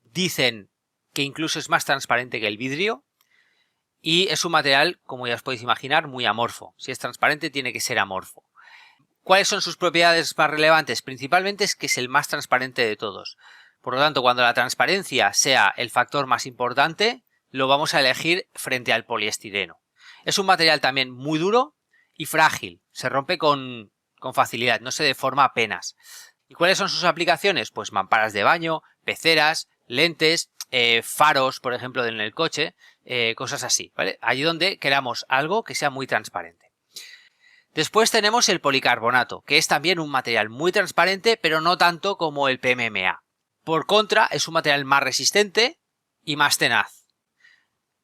dicen que incluso es más transparente que el vidrio, y es un material, como ya os podéis imaginar, muy amorfo. Si es transparente, tiene que ser amorfo. ¿Cuáles son sus propiedades más relevantes? Principalmente es que es el más transparente de todos. Por lo tanto, cuando la transparencia sea el factor más importante, lo vamos a elegir frente al poliestireno. Es un material también muy duro y frágil. Se rompe con facilidad, no se deforma apenas. ¿Y cuáles son sus aplicaciones? Pues mamparas de baño, peceras, lentes, faros, por ejemplo, en el coche, cosas así, ¿vale? Allí donde queramos algo que sea muy transparente. Después tenemos el policarbonato, que es también un material muy transparente, pero no tanto como el PMMA. Por contra, es un material más resistente y más tenaz.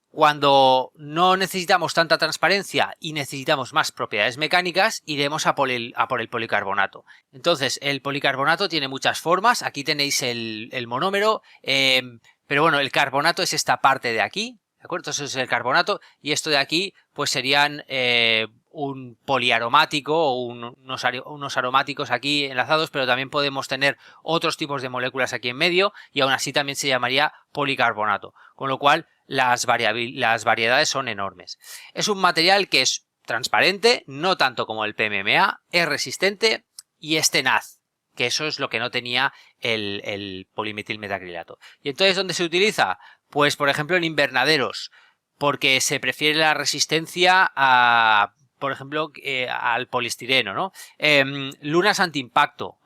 Cuando no necesitamos tanta transparencia y necesitamos más propiedades mecánicas, iremos a por el policarbonato. Entonces, el policarbonato tiene muchas formas. Aquí tenéis el monómero, pero bueno, el carbonato es esta parte de aquí, ¿de acuerdo? Entonces es el carbonato, y esto de aquí pues serían un poliaromático o unos aromáticos aquí enlazados, pero también podemos tener otros tipos de moléculas aquí en medio, y aún así también se llamaría policarbonato, con lo cual las variedades son enormes. Es un material que es transparente, no tanto como el PMMA, es resistente y es tenaz, que eso es lo que no tenía el polimetil metacrilato. ¿Y entonces dónde se utiliza? Pues por ejemplo en invernaderos, porque se prefiere la resistencia a, por ejemplo, al poliestireno, ¿no? Lunas antiimpacto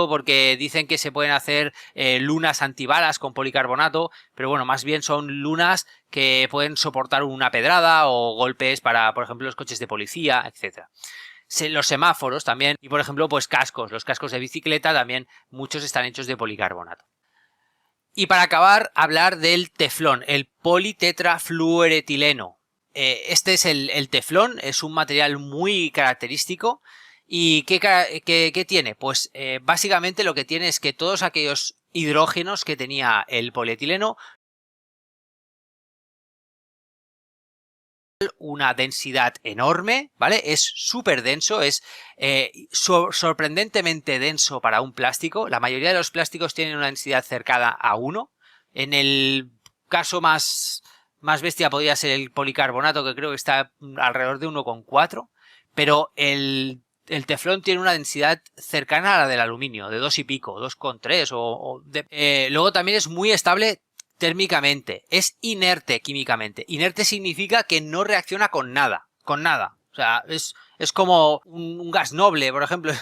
porque dicen que se pueden hacer lunas antibalas con policarbonato, pero bueno, más bien son lunas que pueden soportar una pedrada o golpes para, por ejemplo, los coches de policía, etcétera. Los semáforos también, y por ejemplo, pues los cascos de bicicleta también, muchos están hechos de policarbonato. Y para acabar, hablar del teflón, el politetrafluoretileno. Este es el teflón, es un material muy característico. ¿Y qué tiene? Pues básicamente lo que tiene es que todos aquellos hidrógenos que tenía el polietileno, una densidad enorme, ¿vale? Es súper denso, es sorprendentemente denso para un plástico. La mayoría de los plásticos tienen una densidad cercana a 1. En el caso más bestia podría ser el policarbonato, que creo que está alrededor de 1,4, pero el teflón tiene una densidad cercana a la del aluminio, de 2 y pico, 2,3 luego también es muy estable térmicamente, es inerte químicamente. Inerte significa que no reacciona con nada. O sea, es como un gas noble, por ejemplo.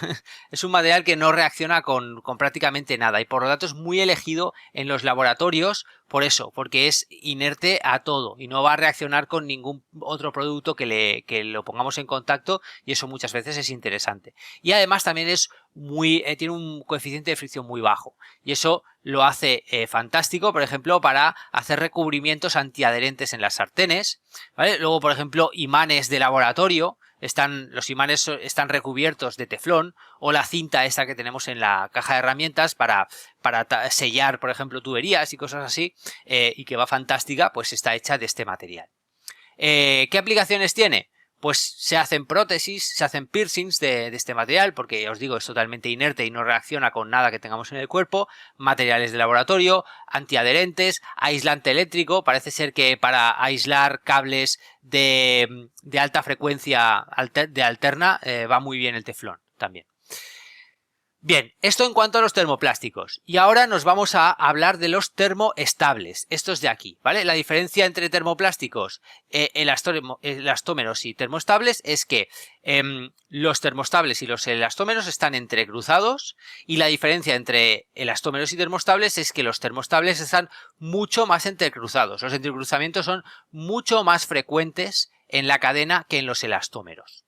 Es un material que no reacciona con prácticamente nada, y por lo tanto es muy elegido en los laboratorios por eso, porque es inerte a todo y no va a reaccionar con ningún otro producto que lo pongamos en contacto, y eso muchas veces es interesante. Y además también es tiene un coeficiente de fricción muy bajo, y eso lo hace fantástico, por ejemplo, para hacer recubrimientos antiadherentes en las sartenes, ¿vale? Luego, por ejemplo, imanes de laboratorio. Los imanes están recubiertos de teflón, o la cinta esta que tenemos en la caja de herramientas para sellar, por ejemplo, tuberías y cosas así, y que va fantástica, pues está hecha de este material. ¿Qué aplicaciones tiene? Pues se hacen prótesis, se hacen piercings de este material, porque ya os digo, es totalmente inerte y no reacciona con nada que tengamos en el cuerpo. Materiales de laboratorio, antiadherentes, aislante eléctrico. Parece ser que para aislar cables de alta frecuencia de alterna va muy bien el teflón también. Bien, esto en cuanto a los termoplásticos. Y ahora nos vamos a hablar de los termoestables, estos de aquí, ¿vale? La diferencia entre termoplásticos, elastómeros y termoestables es que los termoestables y los elastómeros están entrecruzados, y la diferencia entre elastómeros y termoestables es que los termoestables están mucho más entrecruzados. Los entrecruzamientos son mucho más frecuentes en la cadena que en los elastómeros.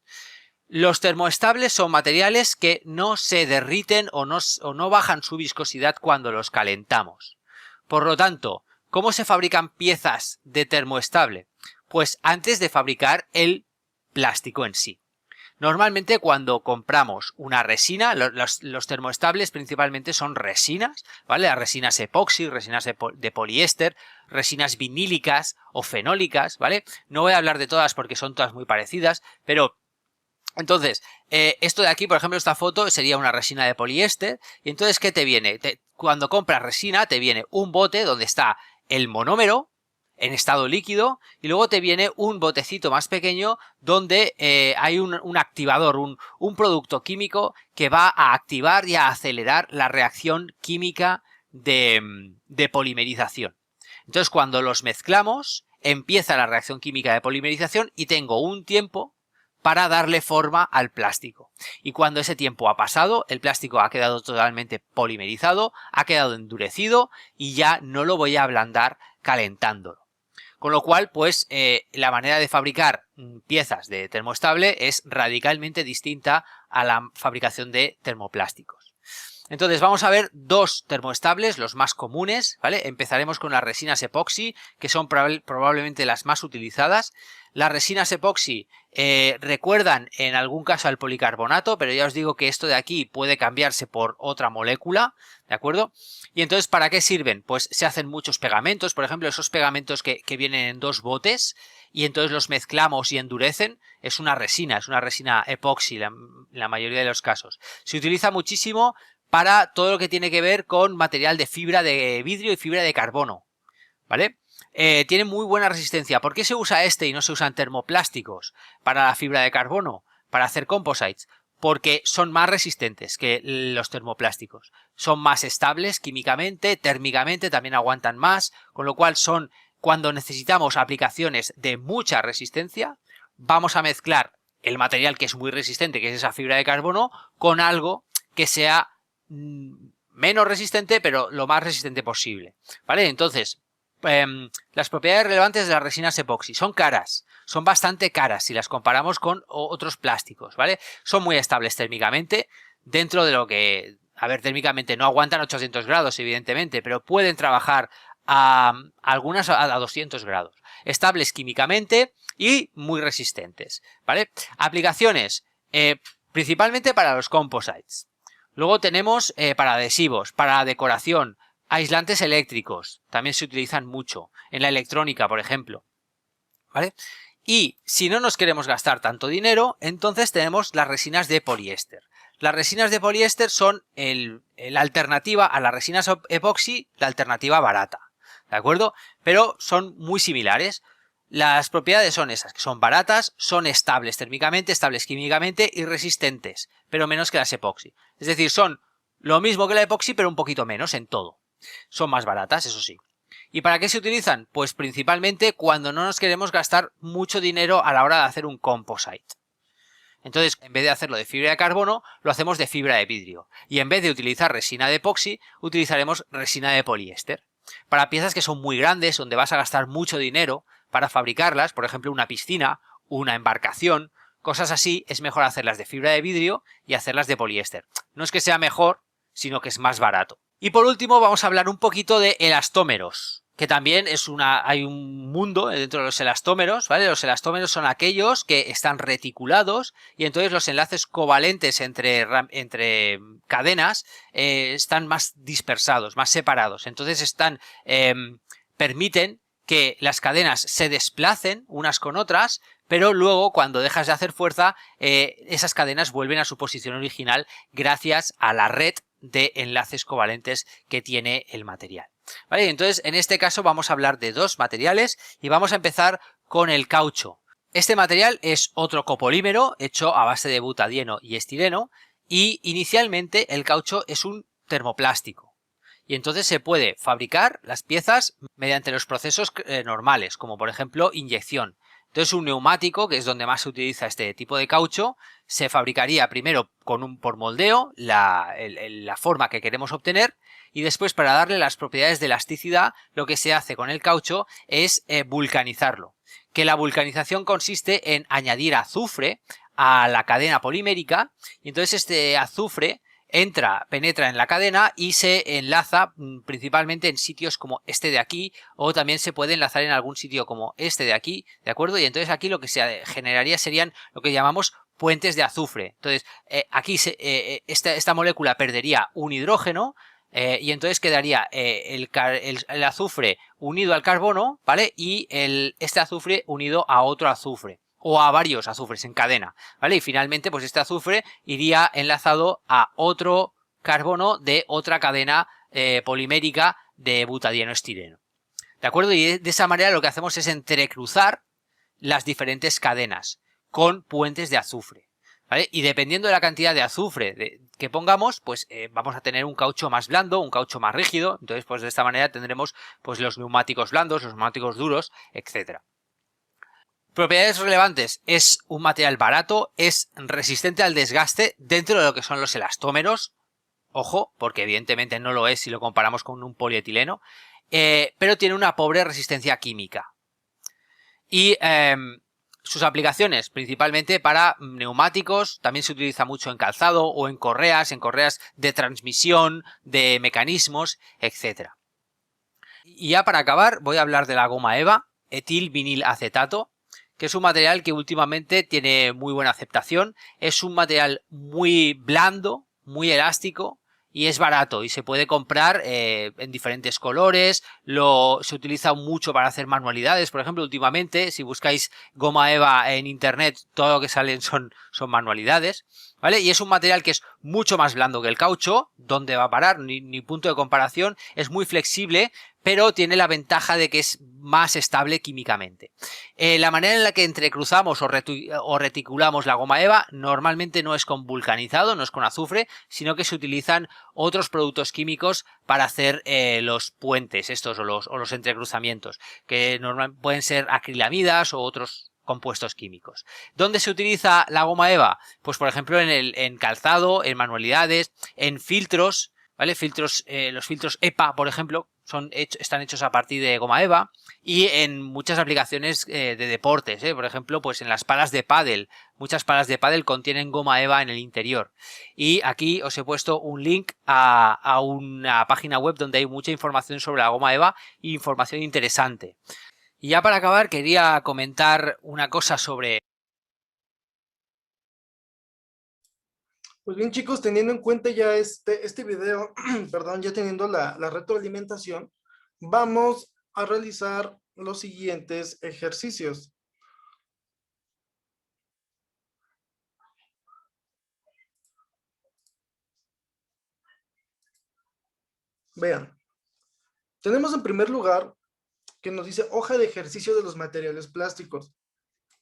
Los termoestables son materiales que no se derriten o no bajan su viscosidad cuando los calentamos. Por lo tanto, ¿cómo se fabrican piezas de termoestable? Pues antes de fabricar el plástico en sí. Normalmente cuando compramos una resina, los termoestables principalmente son resinas, ¿vale? Las resinas epoxi, resinas de poliéster, resinas vinílicas o fenólicas, ¿vale? No voy a hablar de todas porque son todas muy parecidas, pero entonces, esto de aquí, por ejemplo, esta foto sería una resina de poliéster. Y entonces, ¿qué te viene? Cuando compras resina, te viene un bote donde está el monómero en estado líquido y luego te viene un botecito más pequeño donde hay un activador, un producto químico que va a activar y a acelerar la reacción química de polimerización. Entonces, cuando los mezclamos, empieza la reacción química de polimerización y tengo un tiempo para darle forma al plástico. Y cuando ese tiempo ha pasado, el plástico ha quedado totalmente polimerizado, ha quedado endurecido y ya no lo voy a ablandar calentándolo. Con lo cual, pues, la manera de fabricar piezas de termoestable es radicalmente distinta a la fabricación de termoplásticos. Entonces vamos a ver dos termoestables, los más comunes, ¿vale? Empezaremos con las resinas epoxi, que son probablemente las más utilizadas. Las resinas epoxi recuerdan en algún caso al policarbonato, pero ya os digo que esto de aquí puede cambiarse por otra molécula, ¿de acuerdo? Y entonces, ¿para qué sirven? Pues se hacen muchos pegamentos, por ejemplo, esos pegamentos que vienen en dos botes y entonces los mezclamos y endurecen, es una resina epoxi en la mayoría de los casos. Se utiliza muchísimo para todo lo que tiene que ver con material de fibra de vidrio y fibra de carbono, ¿vale? Tiene muy buena resistencia. ¿Por qué se usa este y no se usan termoplásticos para la fibra de carbono, para hacer composites? Porque son más resistentes que los termoplásticos. Son más estables químicamente, térmicamente también aguantan más, con lo cual son, cuando necesitamos aplicaciones de mucha resistencia, vamos a mezclar el material que es muy resistente, que es esa fibra de carbono, con algo que sea menos resistente, pero lo más resistente posible, ¿vale? Entonces, las propiedades relevantes de las resinas epoxi son caras, son bastante caras si las comparamos con otros plásticos, ¿vale? Son muy estables térmicamente, dentro de lo que, a ver, térmicamente no aguantan 800 grados, evidentemente, pero pueden trabajar algunas a 200 grados. Estables químicamente y muy resistentes, ¿vale? Aplicaciones, principalmente para los composites. Luego tenemos para adhesivos, para decoración, aislantes eléctricos, también se utilizan mucho, en la electrónica, por ejemplo, ¿vale? Y si no nos queremos gastar tanto dinero, entonces tenemos las resinas de poliéster. Las resinas de poliéster son la alternativa a las resinas epoxi, la alternativa barata, ¿de acuerdo? Pero son muy similares. Las propiedades son esas, que son baratas, son estables térmicamente, estables químicamente y resistentes, pero menos que las epoxi. Es decir, son lo mismo que la epoxi, pero un poquito menos en todo. Son más baratas, eso sí. ¿Y para qué se utilizan? Pues principalmente cuando no nos queremos gastar mucho dinero a la hora de hacer un composite. Entonces, en vez de hacerlo de fibra de carbono, lo hacemos de fibra de vidrio. Y en vez de utilizar resina de epoxi, utilizaremos resina de poliéster. Para piezas que son muy grandes, donde vas a gastar mucho dinero para fabricarlas, por ejemplo una piscina, una embarcación, cosas así, es mejor hacerlas de fibra de vidrio y hacerlas de poliéster. No es que sea mejor, sino que es más barato. Y por último vamos a hablar un poquito de elastómeros, que también hay un mundo dentro de los elastómeros, ¿vale? Los elastómeros son aquellos que están reticulados y entonces los enlaces covalentes entre cadenas están más dispersados, más separados. Entonces permiten que las cadenas se desplacen unas con otras, pero luego cuando dejas de hacer fuerza, esas cadenas vuelven a su posición original gracias a la red de enlaces covalentes que tiene el material. ¿Vale? Entonces, en este caso vamos a hablar de dos materiales y vamos a empezar con el caucho. Este material es otro copolímero hecho a base de butadieno y estireno y inicialmente el caucho es un termoplástico. Y entonces se puede fabricar las piezas mediante los procesos normales, como por ejemplo inyección. Entonces un neumático, que es donde más se utiliza este tipo de caucho, se fabricaría primero por moldeo, la forma que queremos obtener, y después para darle las propiedades de elasticidad, lo que se hace con el caucho es vulcanizarlo. que la vulcanización consiste en añadir azufre a la cadena polimérica y entonces este azufre penetra en la cadena y se enlaza principalmente en sitios como este de aquí, o también se puede enlazar en algún sitio como este de aquí, ¿de acuerdo? Y entonces aquí lo que se generaría serían lo que llamamos puentes de azufre. Entonces aquí esta molécula perdería un hidrógeno y entonces quedaría el azufre unido al carbono, ¿vale? Y este azufre unido a otro azufre, o a varios azufres en cadena, ¿vale? Y finalmente, pues este azufre iría enlazado a otro carbono de otra cadena polimérica de butadieno-estireno, ¿de acuerdo? Y de esa manera lo que hacemos es entrecruzar las diferentes cadenas con puentes de azufre, ¿vale? Y dependiendo de la cantidad de azufre que pongamos, pues vamos a tener un caucho más blando, un caucho más rígido. Entonces, pues de esta manera tendremos pues los neumáticos blandos, los neumáticos duros, etcétera. Propiedades relevantes: es un material barato, es resistente al desgaste dentro de lo que son los elastómeros, ojo, porque evidentemente no lo es si lo comparamos con un polietileno, pero tiene una pobre resistencia química. Y sus aplicaciones, principalmente para neumáticos, también se utiliza mucho en calzado o en correas de transmisión, de mecanismos, etc. Y ya para acabar voy a hablar de la goma EVA, etilvinilacetato, que es un material que últimamente tiene muy buena aceptación. Es un material muy blando, muy elástico y es barato y se puede comprar en diferentes colores. Se utiliza mucho para hacer manualidades. Por ejemplo, últimamente, si buscáis goma EVA en internet, todo lo que salen son manualidades, ¿vale? Y es un material que es mucho más blando que el caucho. ¿Dónde va a parar? Ni punto de comparación. Es muy flexible, pero tiene la ventaja de que es más estable químicamente. La manera en la que entrecruzamos o reticulamos la goma EVA normalmente no es con vulcanizado, no es con azufre, sino que se utilizan otros productos químicos para hacer los puentes estos o los entrecruzamientos, que normalmente pueden ser acrilamidas o otros compuestos químicos. ¿Dónde se utiliza la goma EVA? Pues por ejemplo en calzado, en manualidades, en filtros, ¿vale? Los filtros EPA, por ejemplo, están hechos a partir de goma EVA, y en muchas aplicaciones de deportes, por ejemplo, pues en las palas de pádel. Muchas palas de pádel contienen goma EVA en el interior. Y aquí os he puesto un link a una página web donde hay mucha información sobre la goma EVA e información interesante. Y ya para acabar quería comentar una cosa sobre... Pues bien, chicos, teniendo en cuenta ya este video, perdón, ya teniendo la retroalimentación, vamos a realizar los siguientes ejercicios. Vean, tenemos en primer lugar que nos dice hoja de ejercicio de los materiales plásticos.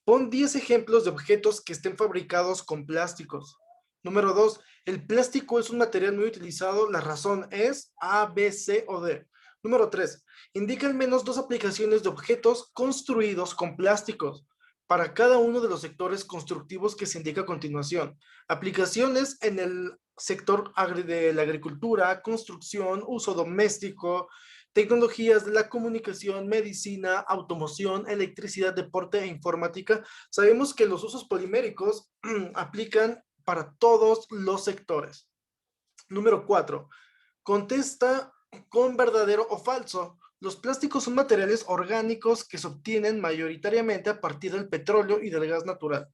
Pon 10 ejemplos de objetos que estén fabricados con plásticos. Número 2, el plástico es un material muy utilizado, la razón es A, B, C o D. Número 3, indica al menos 2 aplicaciones de objetos construidos con plásticos para cada uno de los sectores constructivos que se indica a continuación. Aplicaciones en el sector de la agricultura, construcción, uso doméstico, tecnologías de la comunicación, medicina, automoción, electricidad, deporte e informática. Sabemos que los usos poliméricos aplican para todos los sectores. Número 4. Contesta con verdadero o falso. Los plásticos son materiales orgánicos que se obtienen mayoritariamente a partir del petróleo y del gas natural.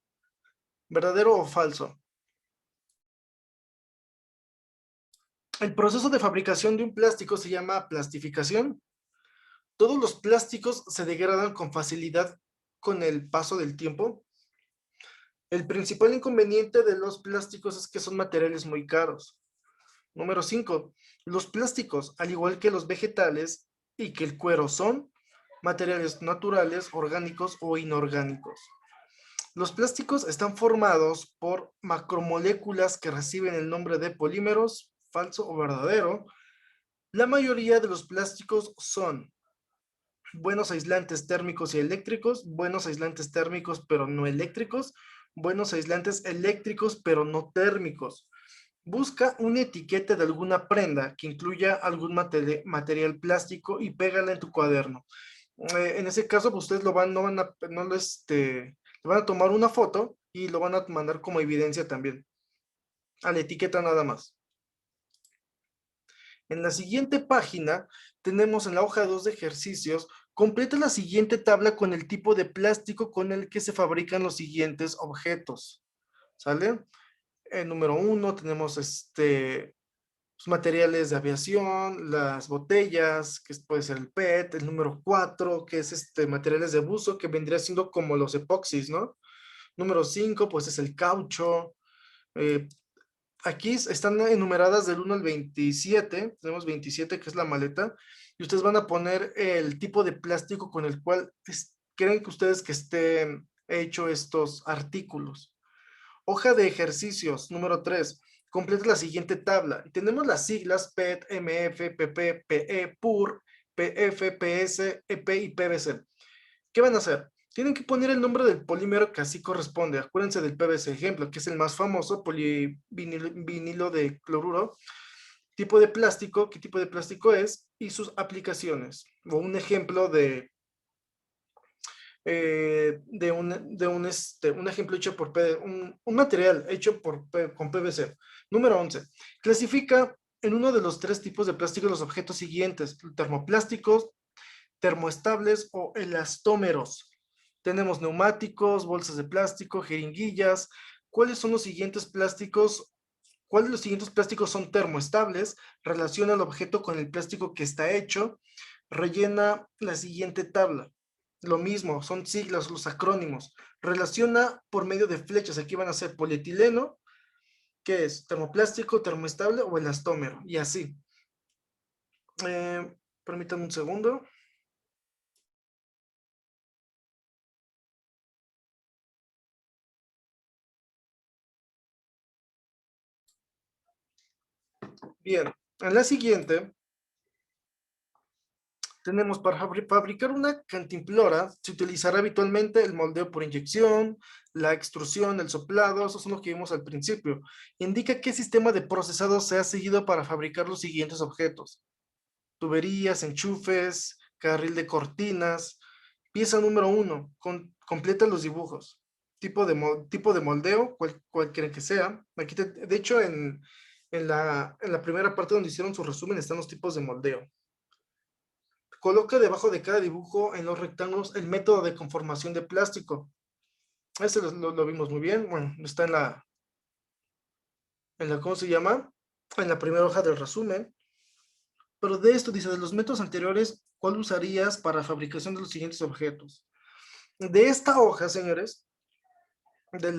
¿Verdadero o falso? El proceso de fabricación de un plástico se llama plastificación. Todos los plásticos se degradan con facilidad con el paso del tiempo. El principal inconveniente de los plásticos es que son materiales muy caros. Número 5. Los plásticos, al igual que los vegetales y que el cuero, son materiales naturales, orgánicos o inorgánicos. Los plásticos están formados por macromoléculas que reciben el nombre de polímeros, falso o verdadero. La mayoría de los plásticos son buenos aislantes térmicos y eléctricos, buenos aislantes térmicos pero no eléctricos, buenos aislantes eléctricos pero no térmicos. Busca una etiqueta de alguna prenda que incluya algún material plástico y pégala en tu cuaderno. En ese caso, pues ustedes le van a tomar una foto y lo van a mandar como evidencia también, a la etiqueta nada más. En la siguiente página tenemos en la hoja 2 de ejercicios, completa la siguiente tabla con el tipo de plástico con el que se fabrican los siguientes objetos. ¿Sale? En número 1 tenemos los materiales de aviación, las botellas, que puede ser el PET, el número 4, que es materiales de buzo, que vendría siendo como los epoxis, ¿no? Número 5, pues es el caucho. Eh, Aquí están enumeradas del 1 al 27, tenemos 27 que es la maleta, y ustedes van a poner el tipo de plástico con el cual creen que ustedes que estén hecho estos artículos. Hoja de ejercicios, número 3. Completa la siguiente tabla. Tenemos las siglas PET, MF, PP, PE, PUR, PF, PS, EP y PVC. ¿Qué van a hacer? Tienen que poner el nombre del polímero que así corresponde. Acuérdense del PVC ejemplo, que es el más famoso, polivinilo de cloruro. Tipo de plástico, qué tipo de plástico es y sus aplicaciones. O un ejemplo un ejemplo hecho por un material hecho con PVC. Número 11. Clasifica en uno de los 3 tipos de plástico los objetos siguientes: termoplásticos, termoestables o elastómeros. Tenemos neumáticos, bolsas de plástico, jeringuillas. ¿Cuáles son los siguientes plásticos? ¿Cuáles de los siguientes plásticos son termoestables? Relaciona el objeto con el plástico que está hecho. Rellena la siguiente tabla. Lo mismo, son siglas, los acrónimos. Relaciona por medio de flechas. Aquí van a ser polietileno, que es termoplástico, termoestable o elastómero, y así. Permítanme un segundo. Bien, en la siguiente tenemos para fabricar una cantimplora, se utilizará habitualmente el moldeo por inyección, la extrusión, el soplado, esos son los que vimos al principio. Indica qué sistema de procesado se ha seguido para fabricar los siguientes objetos: tuberías, enchufes, carril de cortinas. Pieza número 1, completa los dibujos. Tipo de moldeo, cualquiera que sea. Aquí de hecho, en la primera parte donde hicieron su resumen están los tipos de moldeo. Coloca debajo de cada dibujo en los rectángulos el método de conformación de plástico. Ese lo vimos muy bien. Bueno, está ¿cómo se llama? En la primera hoja del resumen. Pero de esto dice, de los métodos anteriores, ¿cuál usarías para fabricación de los siguientes objetos? De esta hoja, señores, de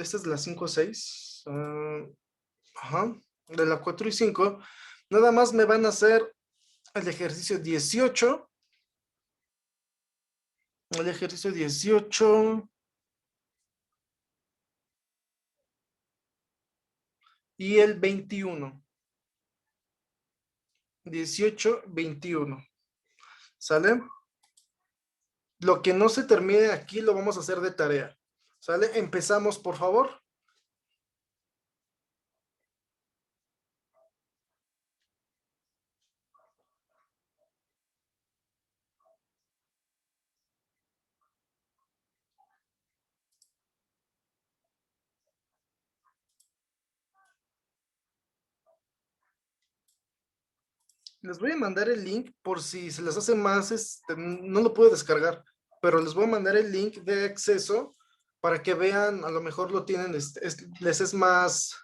estas de las 5 o 6, de la 4 y 5, nada más me van a hacer el ejercicio 18, y el 21. 18, 21. ¿Sale? Lo que no se termine aquí lo vamos a hacer de tarea. ¿Sale? Empezamos, por favor. Les voy a mandar el link por si se les hace más, no lo puedo descargar, pero les voy a mandar el link de acceso para que vean, a lo mejor lo tienen, les es más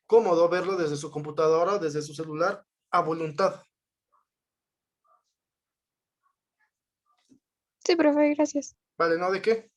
cómodo verlo desde su computadora, desde su celular, a voluntad. Sí, profe, gracias. ¿Vale? ¿No? ¿De qué?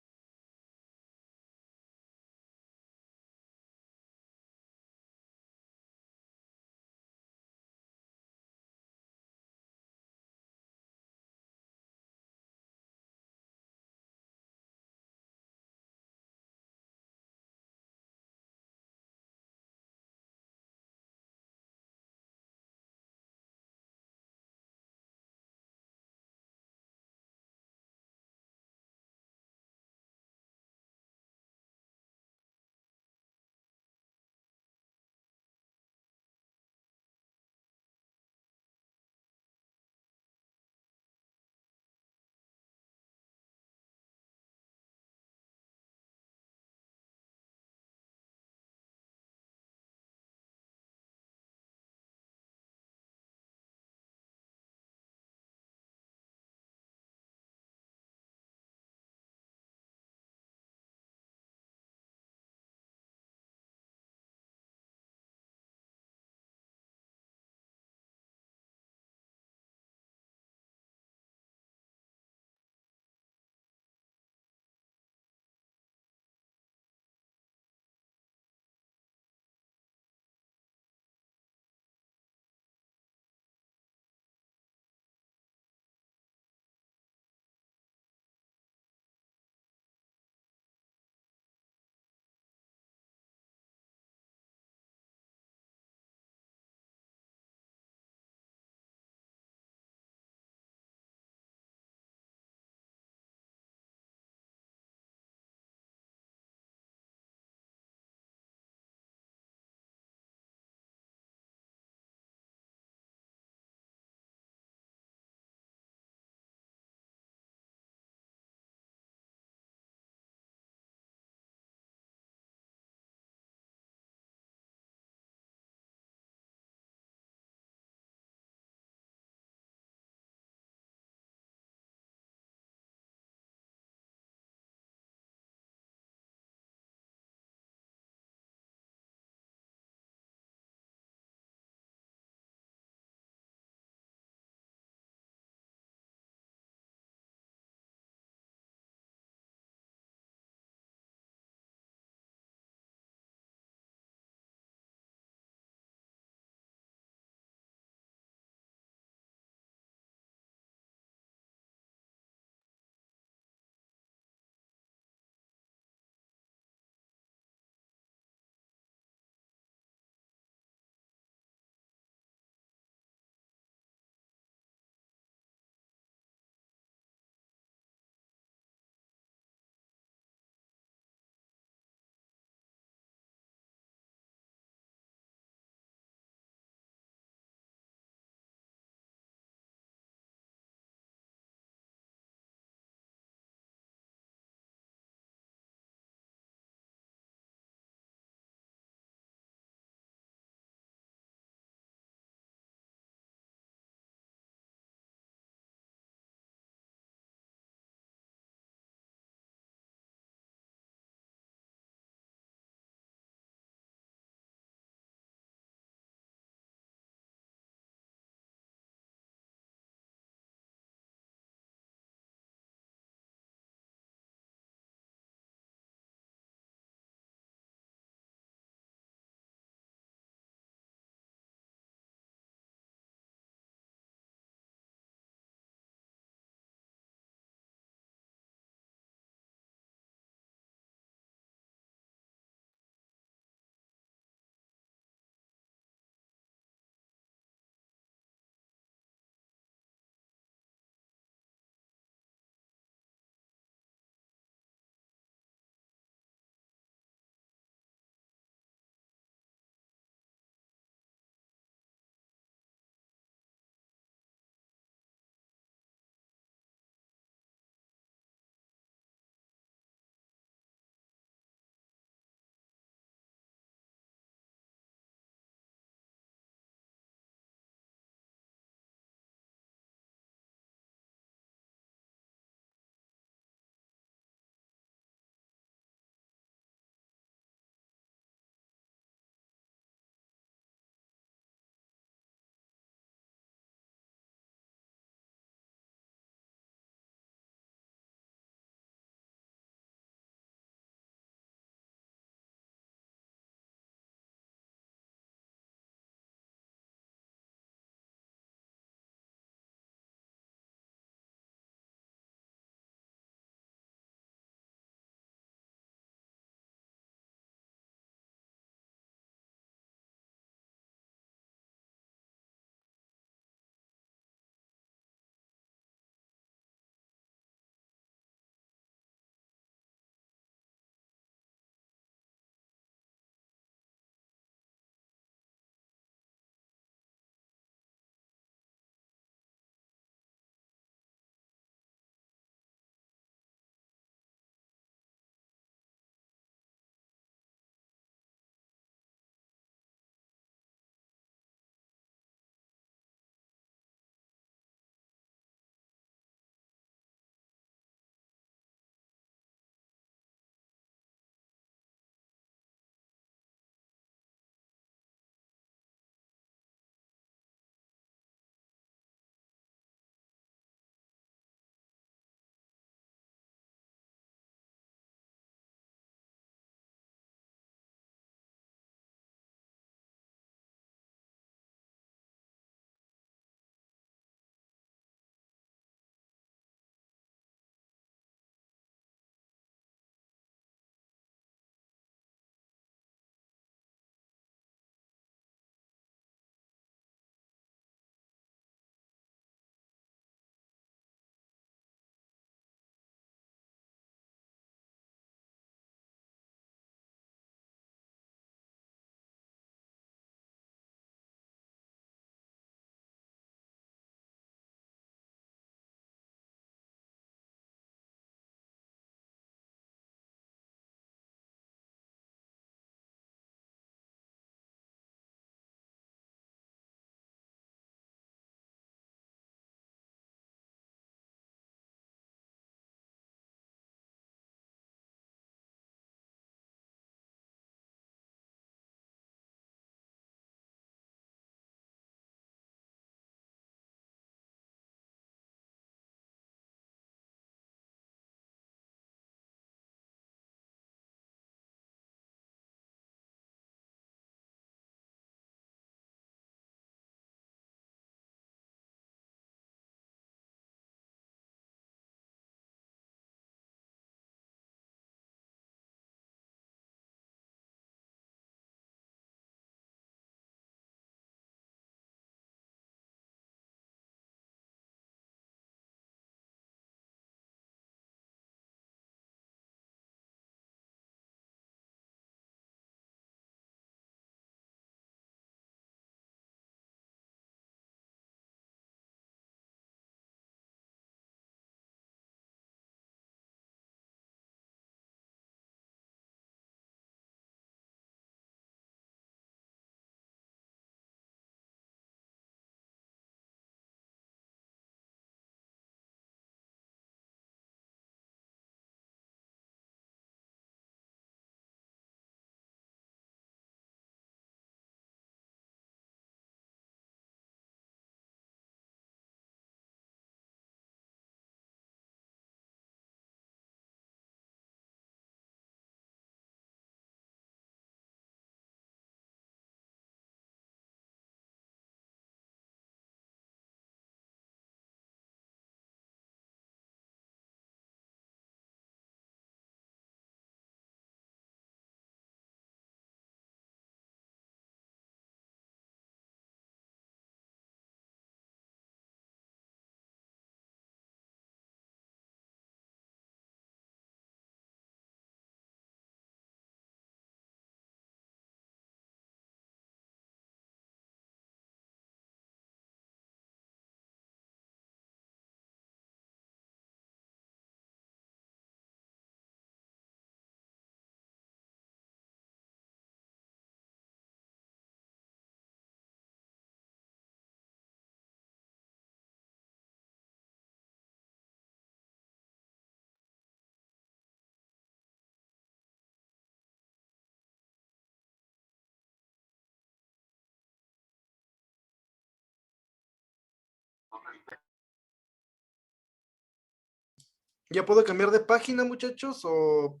¿Ya puedo cambiar de página, muchachos, o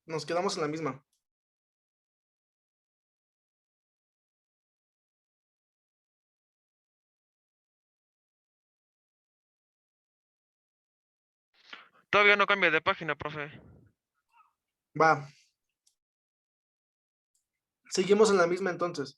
nos quedamos en la misma? Todavía no cambia de página, profe. Va. Seguimos en la misma entonces.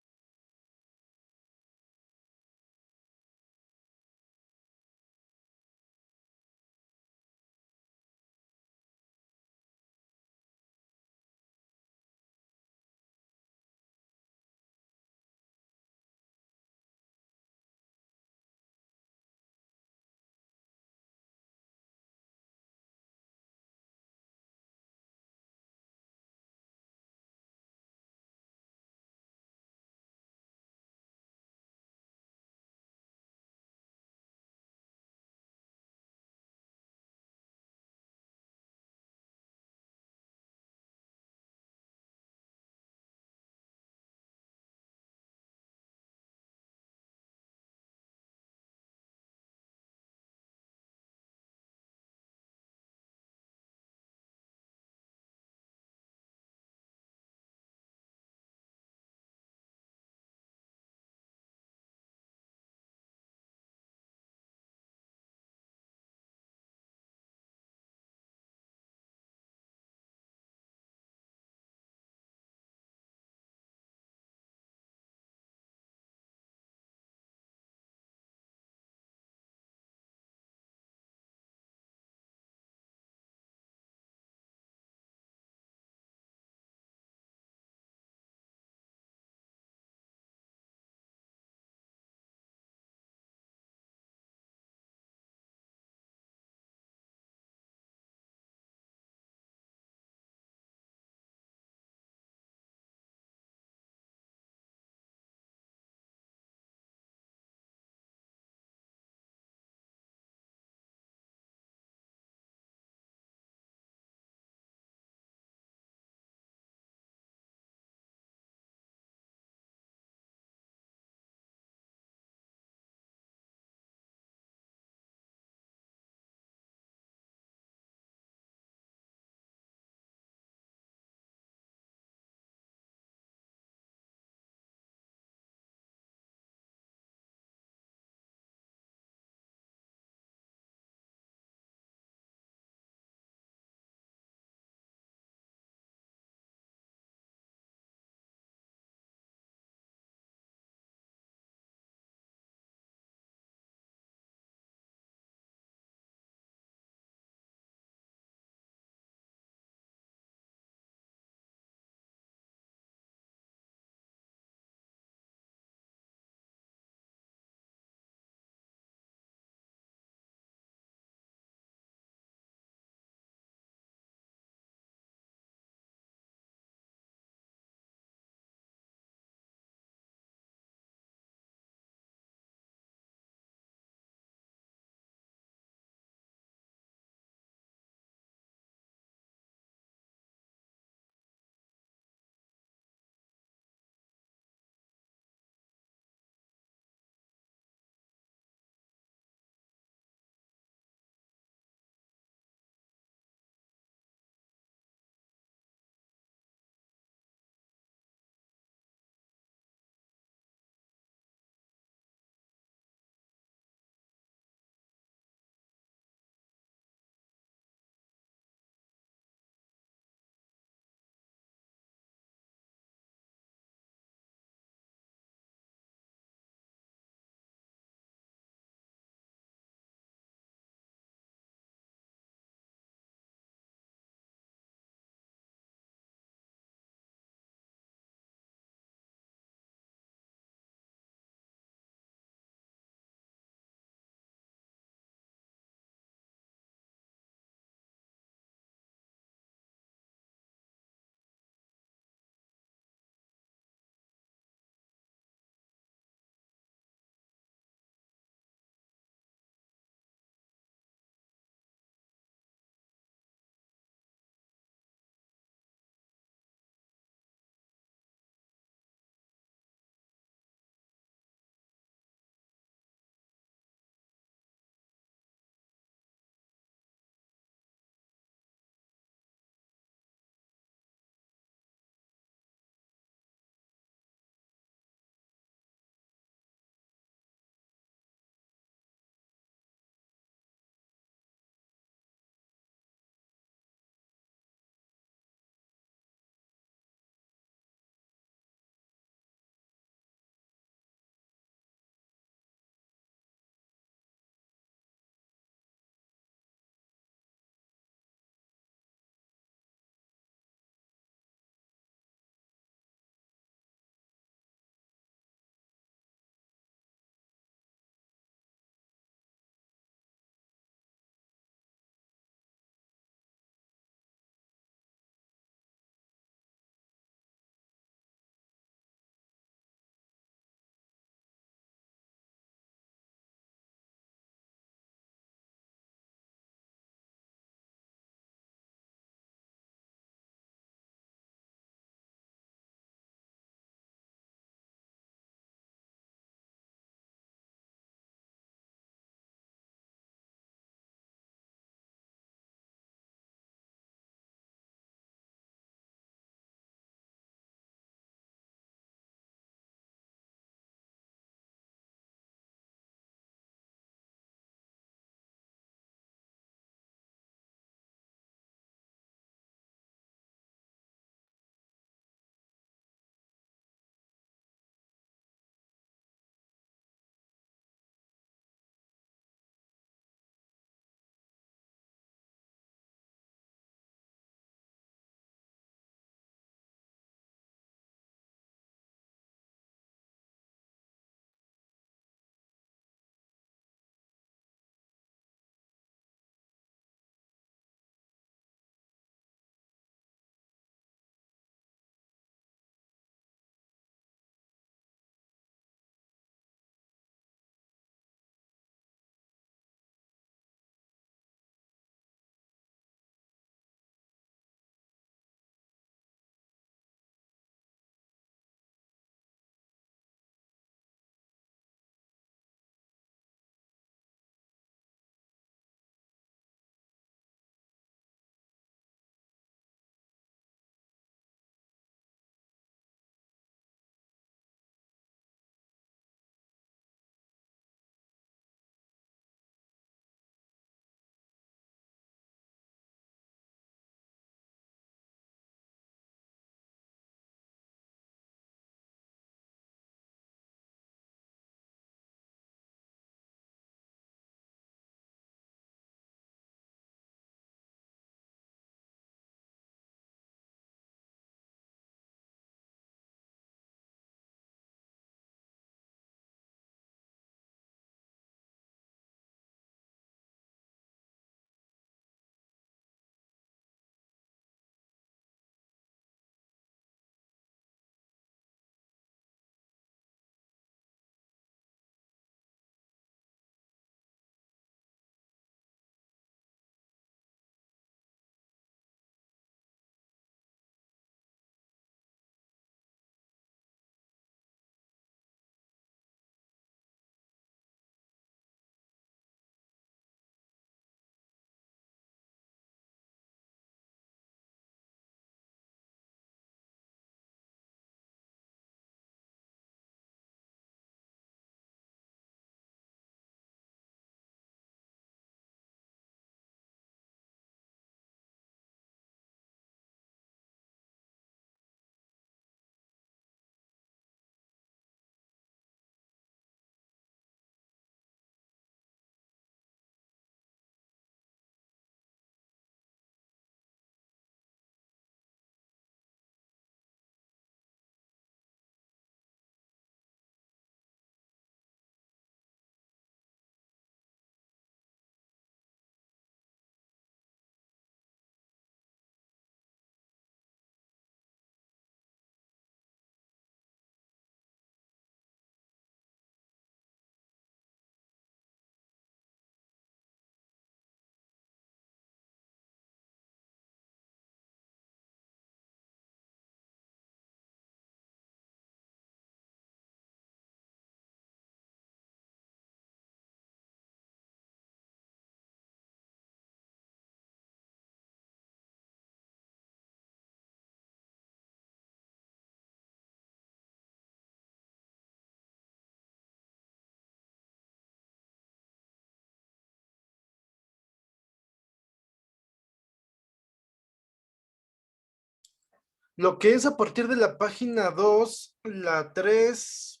Lo que es a partir de la página 2, la 3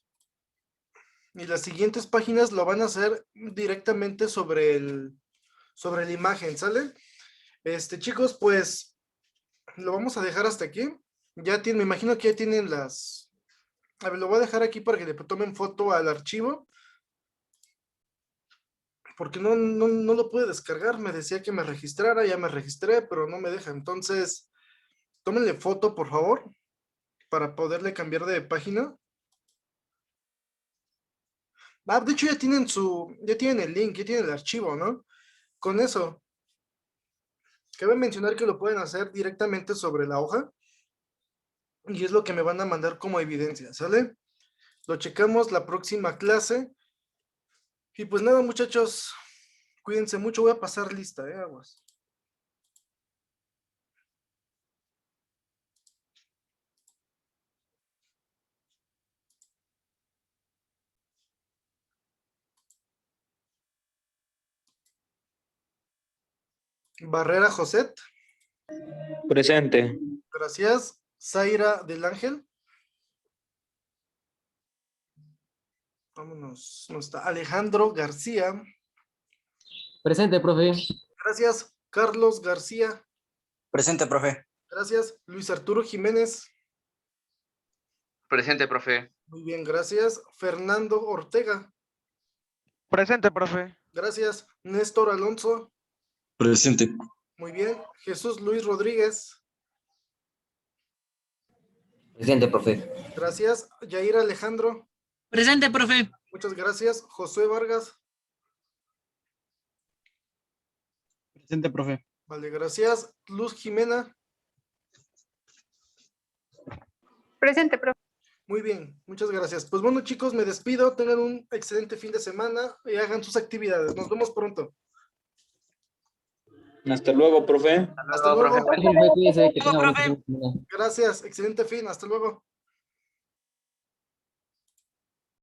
y las siguientes páginas lo van a hacer directamente sobre la imagen, ¿sale? Chicos, pues lo vamos a dejar hasta aquí. Ya tienen, me imagino que ya tienen las... A ver, lo voy a dejar aquí para que le tomen foto al archivo. Porque no lo pude descargar. Me decía que me registrara, ya me registré, pero no me deja. Entonces, tómenle foto, por favor, para poderle cambiar de página. Ah, de hecho ya tienen el link, ya tienen el archivo, ¿no? Con eso, cabe mencionar que lo pueden hacer directamente sobre la hoja. Y es lo que me van a mandar como evidencia, ¿sale? Lo checamos la próxima clase. Y pues nada, muchachos, cuídense mucho. Voy a pasar lista, aguas. Barrera Joset. Presente. Gracias. Zaira del Ángel. Vámonos. No está. Alejandro García. Presente, profe. Gracias. Carlos García. Presente, profe. Gracias. Luis Arturo Jiménez. Presente, profe. Muy bien, gracias. Fernando Ortega. Presente, profe. Gracias. Néstor Alonso. Presente. Muy bien. Jesús Luis Rodríguez. Presente, profe. Gracias. Yair Alejandro. Presente, profe. Muchas gracias. Josué Vargas. Presente, profe. Vale, gracias. Luz Jimena. Presente, profe. Muy bien, muchas gracias. Pues bueno, chicos, me despido. Tengan un excelente fin de semana y hagan sus actividades. Nos vemos pronto. Hasta luego, profe. Hasta luego. Profe, cuídese, que tenga Profe. buen fin de semana. Gracias. Excelente fin. Hasta luego.